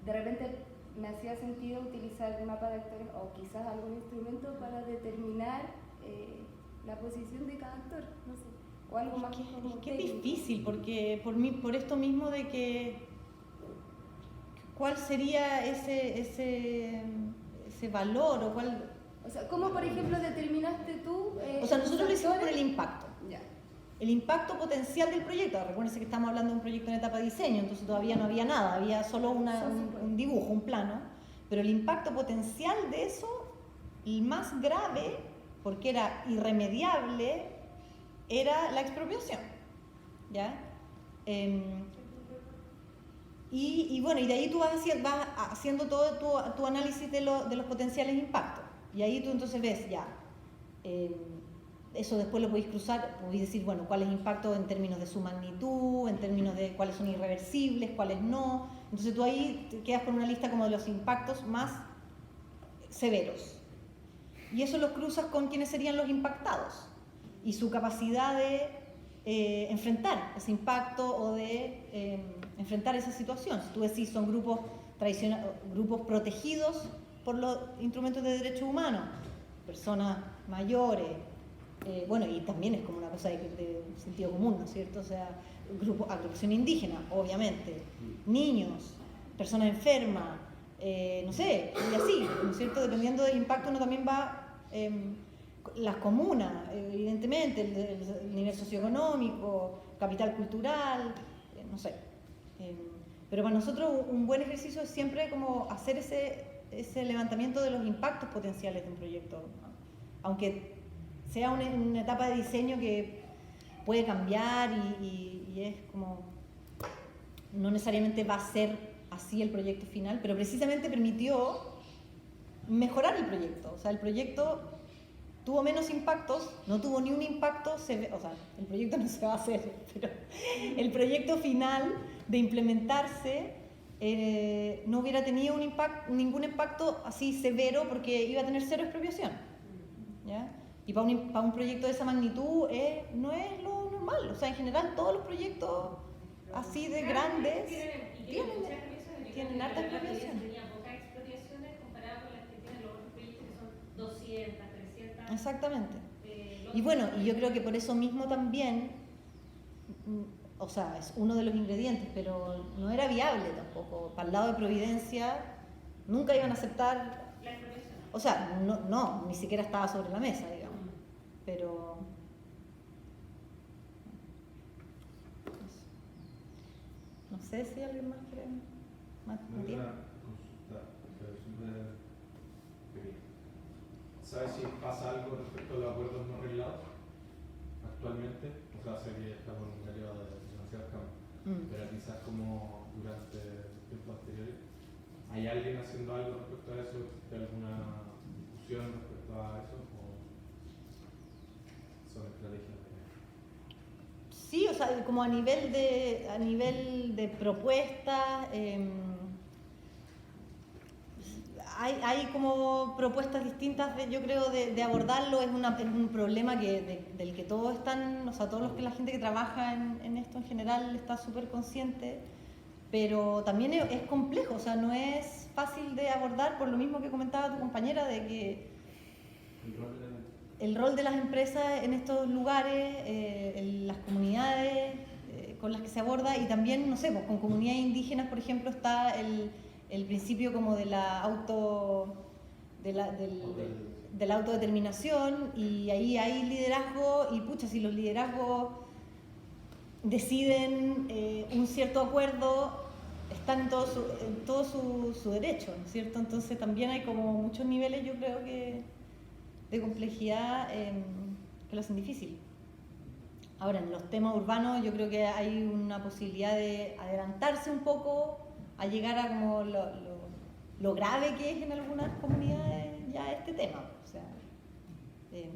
de repente me hacía sentido utilizar el mapa de actores o quizás algún instrumento para determinar la posición de cada actor, no sé. o algo más como Es que es técnico. difícil, porque por esto mismo de que cuál sería ese valor o cuál... O sea, ¿cómo por ejemplo determinaste tú? O sea, nosotros lo hicimos por factores? el impacto. Ya. El impacto potencial del proyecto. Recuérdense que estamos hablando de un proyecto en etapa de diseño, entonces todavía no había nada, había solo un dibujo, un plano. Pero el impacto potencial de eso, el más grave, porque era irremediable, era la expropiación. ¿Ya? Y bueno, y de ahí tú vas haciendo todo tu análisis de los potenciales impactos. Y ahí tú entonces ves ya, eso después lo podéis cruzar, podéis decir, bueno, cuál es el impacto en términos de su magnitud, en términos de cuáles son irreversibles, cuáles no. Entonces tú ahí te quedas con una lista como de los impactos más severos. Y eso lo cruzas con quiénes serían los impactados y su capacidad de enfrentar ese impacto o de enfrentar esa situación. Si tú decís son grupos grupos protegidos por los instrumentos de derechos humanos, personas mayores, bueno, y también es como una cosa de sentido común, ¿no es cierto? O sea, agrupación indígena, obviamente, niños, personas enfermas, no sé, y así, ¿no es cierto? Dependiendo del impacto uno también va, las comunas, evidentemente, el nivel socioeconómico, capital cultural, no sé. Pero para nosotros un buen ejercicio es siempre como hacer ese levantamiento de los impactos potenciales de un proyecto, ¿no? Aunque sea una etapa de diseño que puede cambiar y es como, no necesariamente va a ser así el proyecto final, pero precisamente permitió mejorar el proyecto. O sea, el proyecto tuvo menos impactos, no tuvo ni un impacto, o sea, el proyecto no se va a hacer, pero el proyecto final de implementarse no hubiera tenido ningún impacto así severo porque iba a tener cero expropiación, ¿ya? Y para un proyecto de esa magnitud no es lo normal. O sea, en general todos los proyectos así de grandes tienen harta expropiación. Tenía pocas expropiaciones comparadas con las que tienen los otros proyectos que son 200, 300. Exactamente. Y bueno, y yo creo que por eso mismo también, o sea, es uno de los ingredientes, pero no era viable tampoco. Para el lado de Providencia nunca iban a aceptar, La expropiación. o sea, no, ni siquiera estaba sobre la mesa, digamos. Pero no sé si alguien más quiere más tiempo. Una consulta, pero súper pequeña. ¿Sabes si pasa algo respecto a los acuerdos no arreglados actualmente? O sea, sé que estamos en un periodo de demasiados cambios, pero quizás como durante tiempos anteriores, ¿hay alguien haciendo algo respecto a eso? ¿Existe alguna discusión respecto a eso? ¿O son estrategias? Sí, o sea, como a nivel de propuestas, hay como propuestas distintas, yo creo, de abordarlo. Es un problema del que todos están, o sea, la gente que trabaja en esto en general está súper consciente, pero también es complejo, o sea, no es fácil de abordar por lo mismo que comentaba tu compañera, de que el rol de las empresas en estos lugares, en las comunidades con las que se aborda, y también, no sé, pues con comunidades indígenas, por ejemplo, está el principio como de la autodeterminación, y ahí hay liderazgo, y pucha, si los liderazgos deciden un cierto acuerdo, están en todo su derecho, ¿no es cierto? Entonces también hay como muchos niveles, yo creo que de complejidad que lo hacen difícil. Ahora, en los temas urbanos yo creo que hay una posibilidad de adelantarse un poco a llegar a como lo grave que es en algunas comunidades ya este tema. O sea, Cristian.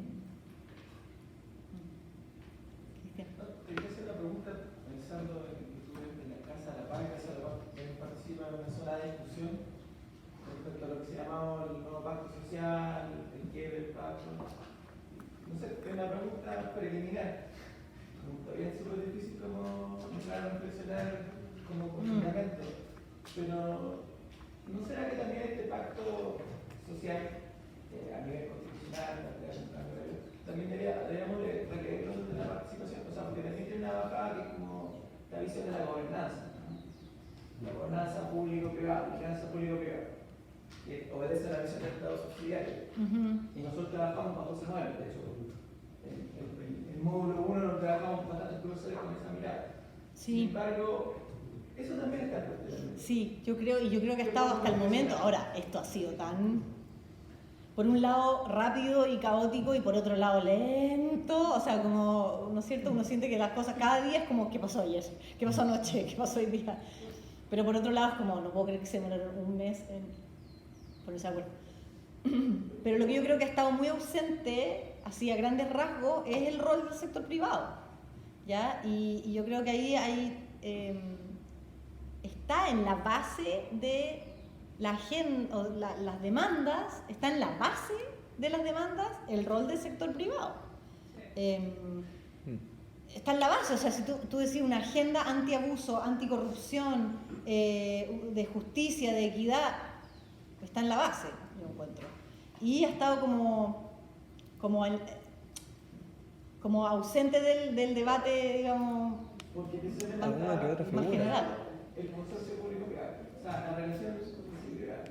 Te quería hacer una pregunta pensando en la Casa de la Paz, Casa de la Paz también participa en una zona de discusión respecto a lo que se llamaba el nuevo pacto social, el quiebre del pacto. No sé, es una pregunta preliminar. Todavía es súper difícil como entrar a reflexionar como con fundamento. Pero ¿no será que también este pacto social a nivel constitucional también deberíamos requerirlo de la participación? O sea, porque también tiene una bajada que es como la visión de la gobernanza, ¿no? La gobernanza público-privada, que obedece a la visión del Estado subsidiario. Y nosotros trabajamos bajo ese modelo, de hecho, el módulo 1 lo trabajamos bastante cruces con esa mirada. Sí. Sin embargo, eso también está cuestionado. Sí, yo creo que ha estado hasta el momento. Ahora, esto ha sido tan, por un lado, rápido y caótico, y por otro lado, lento. O sea, como, ¿no es cierto? Uno siente que las cosas cada día es como, ¿qué pasó ayer? ¿Qué pasó anoche? ¿Qué pasó hoy día? Pero por otro lado, es como, no puedo creer que se demoraron un mes en ponerse de acuerdo. Pero lo que yo creo que ha estado muy ausente, así a grandes rasgos, es el rol del sector privado, ¿ya? Y yo creo que ahí hay, está en la base de la agenda, o las demandas, está en la base de las demandas el rol del sector privado. Está en la base, o sea, si tú decís una agenda antiabuso, anticorrupción, de justicia, de equidad, está en la base, yo encuentro. Y ha estado como ausente del debate, digamos, Porque alguna que otra más figura. general. El consorcio público-privado, o sea, la relación del consorcio privado.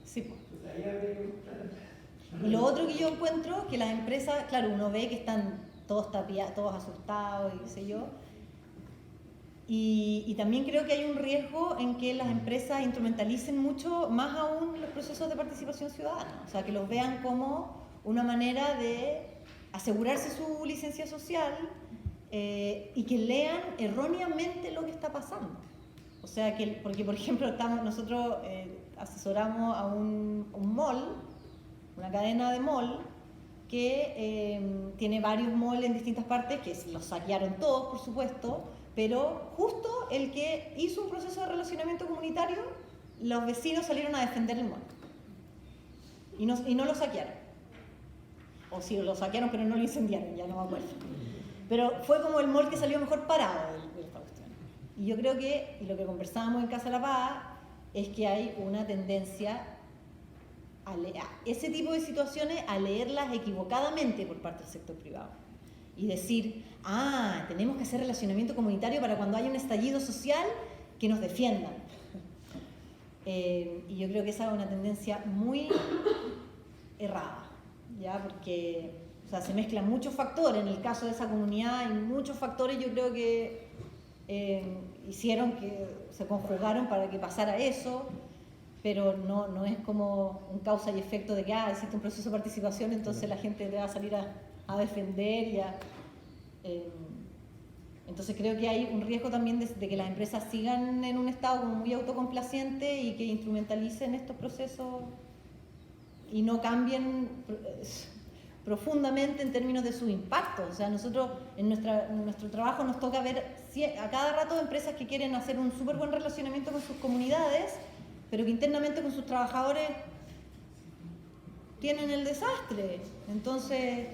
Sí, po. O sea, ahí habría que buscar. Y lo otro que yo encuentro, que las empresas, claro, uno ve que están todos tapiados, todos asustados y qué sé yo, y también creo que hay un riesgo en que las empresas instrumentalicen mucho más aún los procesos de participación ciudadana, o sea, que los vean como una manera de asegurarse su licencia social, y que lean erróneamente lo que está pasando. O sea, porque por ejemplo nosotros asesoramos a un mall, una cadena de mall, que tiene varios malls en distintas partes, que los saquearon todos, por supuesto, pero justo el que hizo un proceso de relacionamiento comunitario, los vecinos salieron a defender el mall. Y no lo saquearon. O sí, lo saquearon, pero no lo incendiaron, ya no me acuerdo. Pero fue como el mall que salió mejor parado de esta cuestión. Y yo creo que, y lo que conversábamos en Casa de la Paz, es que hay una tendencia a ese tipo de situaciones, a leerlas equivocadamente por parte del sector privado. Y decir, tenemos que hacer relacionamiento comunitario para cuando haya un estallido social que nos defiendan. Y yo creo que esa es una tendencia muy errada, ¿ya? Porque se mezclan muchos factores. En el caso de esa comunidad hay muchos factores, yo creo que hicieron que se conjugaron para que pasara eso, pero no es como un causa y efecto de que existe un proceso de participación, entonces la gente le va a salir a defender entonces creo que hay un riesgo también de que las empresas sigan en un estado como muy autocomplaciente y que instrumentalicen estos procesos y no cambien profundamente en términos de su impacto. O sea, nosotros en nuestro trabajo nos toca ver a cada rato empresas que quieren hacer un súper buen relacionamiento con sus comunidades, pero que internamente con sus trabajadores tienen el desastre. Entonces,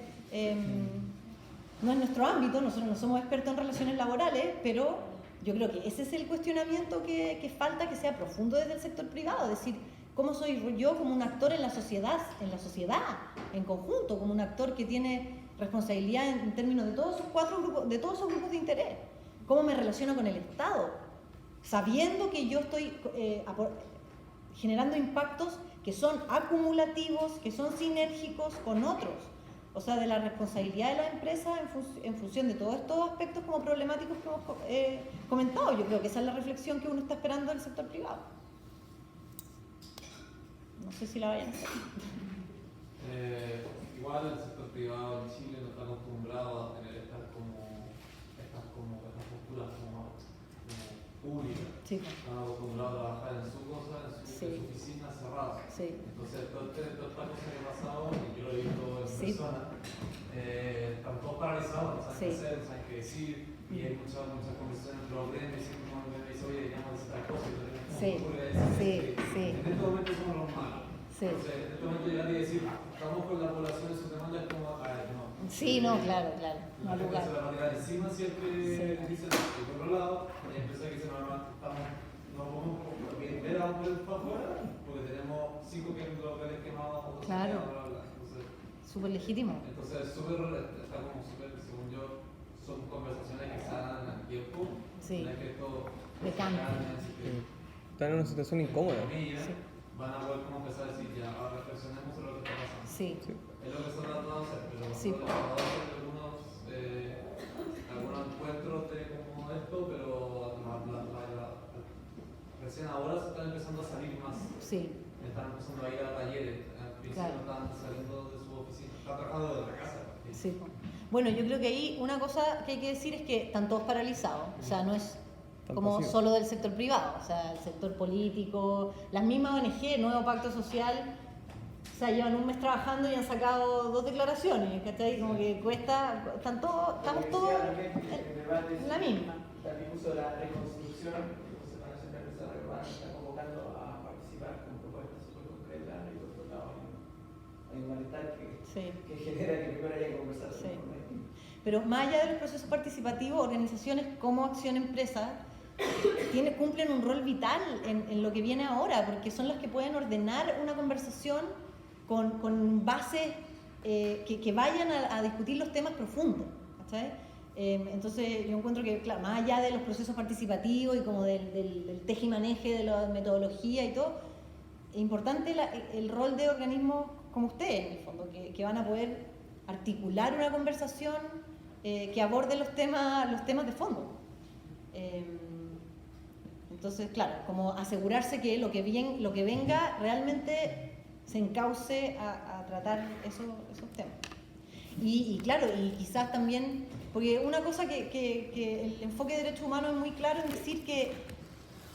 no es nuestro ámbito, nosotros no somos expertos en relaciones laborales, pero yo creo que ese es el cuestionamiento que falta que sea profundo desde el sector privado, es decir, ¿cómo soy yo como un actor en la sociedad, en conjunto, como un actor que tiene responsabilidad en términos de todos esos grupos de interés? ¿Cómo me relaciono con el Estado? Sabiendo que yo estoy generando impactos que son acumulativos, que son sinérgicos con otros. O sea, de la responsabilidad de las empresas en función de todos estos aspectos como problemáticos que hemos comentado. Yo creo que esa es la reflexión que uno está esperando del sector privado. No sé si la vayan a hacer. Igual el sector privado en Chile no está acostumbrado a tener estas posturas como públicas. Sí. Están acostumbrados a trabajar en su cosa, en su oficina cerrada. Sí. Entonces, toda esta cosa que ha pasado, y yo lo he visto en persona, están todos paralizados, no saben qué hacer, no saben qué decir, y he escuchado muchas conversaciones entre los gremios, y siempre cuando me dice, oye, digamos, de esta cosa, y en este momento somos los malos. Entonces, en este momento llegar y decir, estamos con la población en sus demandas, como, no. Sí, no, claro. No lugar. Se la va a tirar encima siempre dicen, y por otro lado, hay empresas que dicen, no podemos ver a un proyecto para afuera, porque tenemos 5 locales quemados, otros claro. bla. Entonces, súper legítimo. Entonces, está como súper, según yo, son conversaciones que se dan a tiempo, Sí. no es que esto De cambio. Están en una situación incómoda. Comillas, van a poder como empezar a decir, ya, ahora reflexionemos sobre lo que está pasando. Sí. Es lo que se trata de hacer, pero Sí. nosotros hemos tratado de hacer algunos encuentros de como esto, pero recién ahora se están empezando a salir más. Sí. Están empezando a ir a talleres. Al principio Claro. estaban saliendo de su oficina, están trabajando desde la casa. Sí. Bueno, yo creo que ahí una cosa que hay que decir es que están todos paralizados, o sea, no es Están como pasivos. solo del sector privado, o sea, el sector político, las mismas ONG, Nuevo Pacto Social, o sea, llevan un mes trabajando y han sacado 2 declaraciones, ¿cachai? Como que cuesta, estamos todos en la misma. También uso de la reconstrucción, entonces para hacer una empresa urbana está convocando a participar con propuestas súper concretas y por otro lado hay un malestar Sí. que genera que primero haya que conversar Sí. de forma distinta. Pero más allá de los procesos participativos, organizaciones como Acción Empresa cumplen un rol vital en lo que viene ahora, porque son las que pueden ordenar una conversación con bases que vayan a discutir los temas profundos, ¿cachai? Entonces yo encuentro que, claro, más allá de los procesos participativos y como del tejimaneje de la metodología y todo, es importante el rol de organismos como ustedes, en el fondo, que van a poder articular una conversación que aborde los temas de fondo. Entonces, claro, como asegurarse que lo que venga realmente se encauce a tratar esos temas. Y claro, y quizás también, porque una cosa que el enfoque de derechos humanos es muy claro en decir que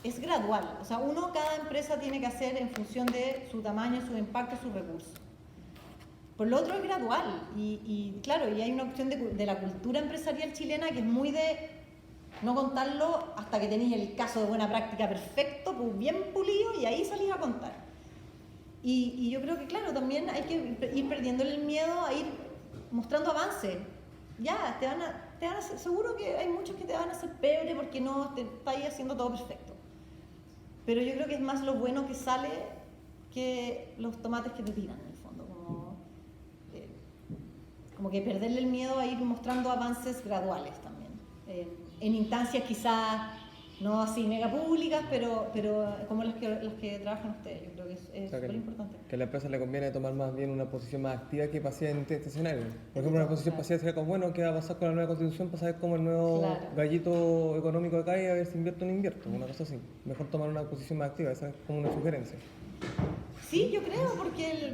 es gradual, o sea, cada empresa tiene que hacer en función de su tamaño, su impacto, sus recursos. Por lo otro es gradual y claro, y hay una opción de la cultura empresarial chilena que es muy de no contarlo hasta que tenéis el caso de buena práctica perfecto, pues bien pulido y ahí salís a contar. Y yo creo que claro, también hay que ir perdiéndole el miedo a ir mostrando avances. Ya, seguro que hay muchos que te van a hacer pebre porque no te estáis haciendo todo perfecto. Pero yo creo que es más lo bueno que sale que los tomates que te tiran, en el fondo. Como que perderle el miedo a ir mostrando avances graduales también. En instancias quizás no así mega públicas, pero como las que trabajan ustedes. Yo creo que es súper importante. Que a la empresa le conviene tomar más bien una posición más activa que pasiva en este escenario. Por ejemplo, una posición pasiva sería como, bueno, ¿qué va a pasar con la nueva constitución para saber cómo el nuevo gallito económico cae y a ver si invierto o no invierto? Una cosa así. Mejor tomar una posición más activa, esa es como una sugerencia. Sí, yo creo,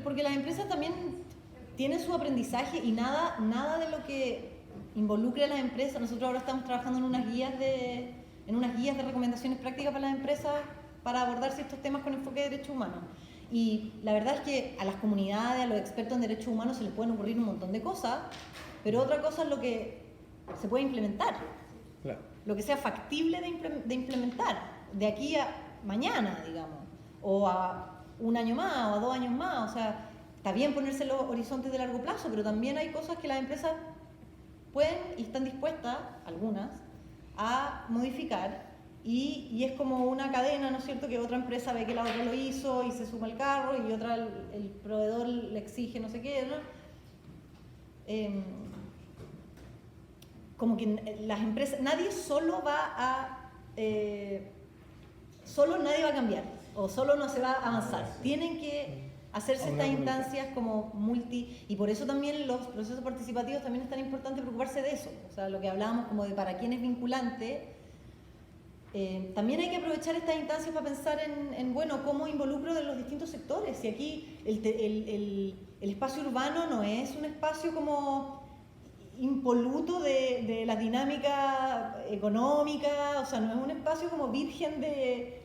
porque las empresas también tienen su aprendizaje y nada de lo que involucre a las empresas. Nosotros ahora estamos trabajando en unas guías de recomendaciones prácticas para las empresas para abordar ciertos temas con enfoque de derechos humanos. Y la verdad es que a las comunidades, a los expertos en derechos humanos se les pueden ocurrir un montón de cosas, pero otra cosa es lo que se puede implementar, Claro. lo que sea factible de implementar de aquí a mañana, digamos, o a un año más, o a 2 años más. O sea, está bien ponerse los horizontes de largo plazo, pero también hay cosas que las empresas pueden y están dispuestas, algunas, a modificar, y es como una cadena, ¿no es cierto?, que otra empresa ve que la otra lo hizo y se suma al carro, y otra, el proveedor le exige no sé qué, ¿no? Como que las empresas, nadie nadie va a cambiar, o solo no se va a avanzar. Tienen que hacerse estas instancias como y por eso también los procesos participativos también es tan importante preocuparse de eso. O sea, lo que hablábamos como de para quién es vinculante, también hay que aprovechar estas instancias para pensar en bueno, cómo involucro de los distintos sectores. Si aquí el espacio urbano no es un espacio como impoluto de la dinámica económica, o sea, no es un espacio como virgen de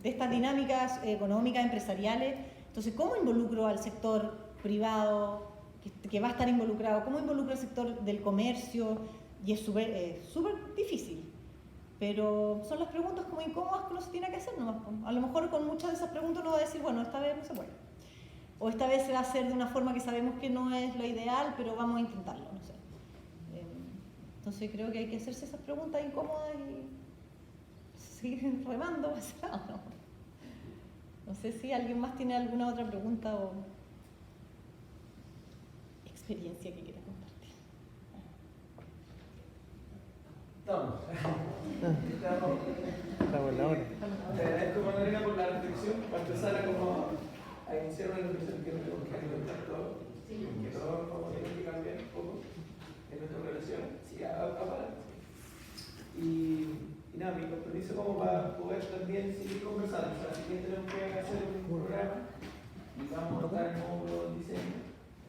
estas dinámicas económicas, empresariales. Entonces, ¿cómo involucro al sector privado que va a estar involucrado? ¿Cómo involucro al sector del comercio? Y es súper difícil. Pero son las preguntas como incómodas que uno se tiene que hacer nomás. A lo mejor con muchas de esas preguntas uno va a decir, bueno, esta vez no se puede. O esta vez se va a hacer de una forma que sabemos que no es lo ideal, pero vamos a intentarlo, no sé. Entonces creo que hay que hacerse esas preguntas incómodas y seguir remando. No sé si alguien más tiene alguna otra pregunta o experiencia que quiera compartir. Estamos. Estamos en la hora. Te agradezco, Magdalena, por la reflexión, para empezar a iniciar una reflexión que tenemos que alimentar todos, que todos vamos a tener que cambiar un poco en nuestras relaciones, sí, para. Y nada, mi compromiso como para poder también seguir conversando, o sea, si bien tenemos que hacer un programa y vamos a estar en módulo de diseño,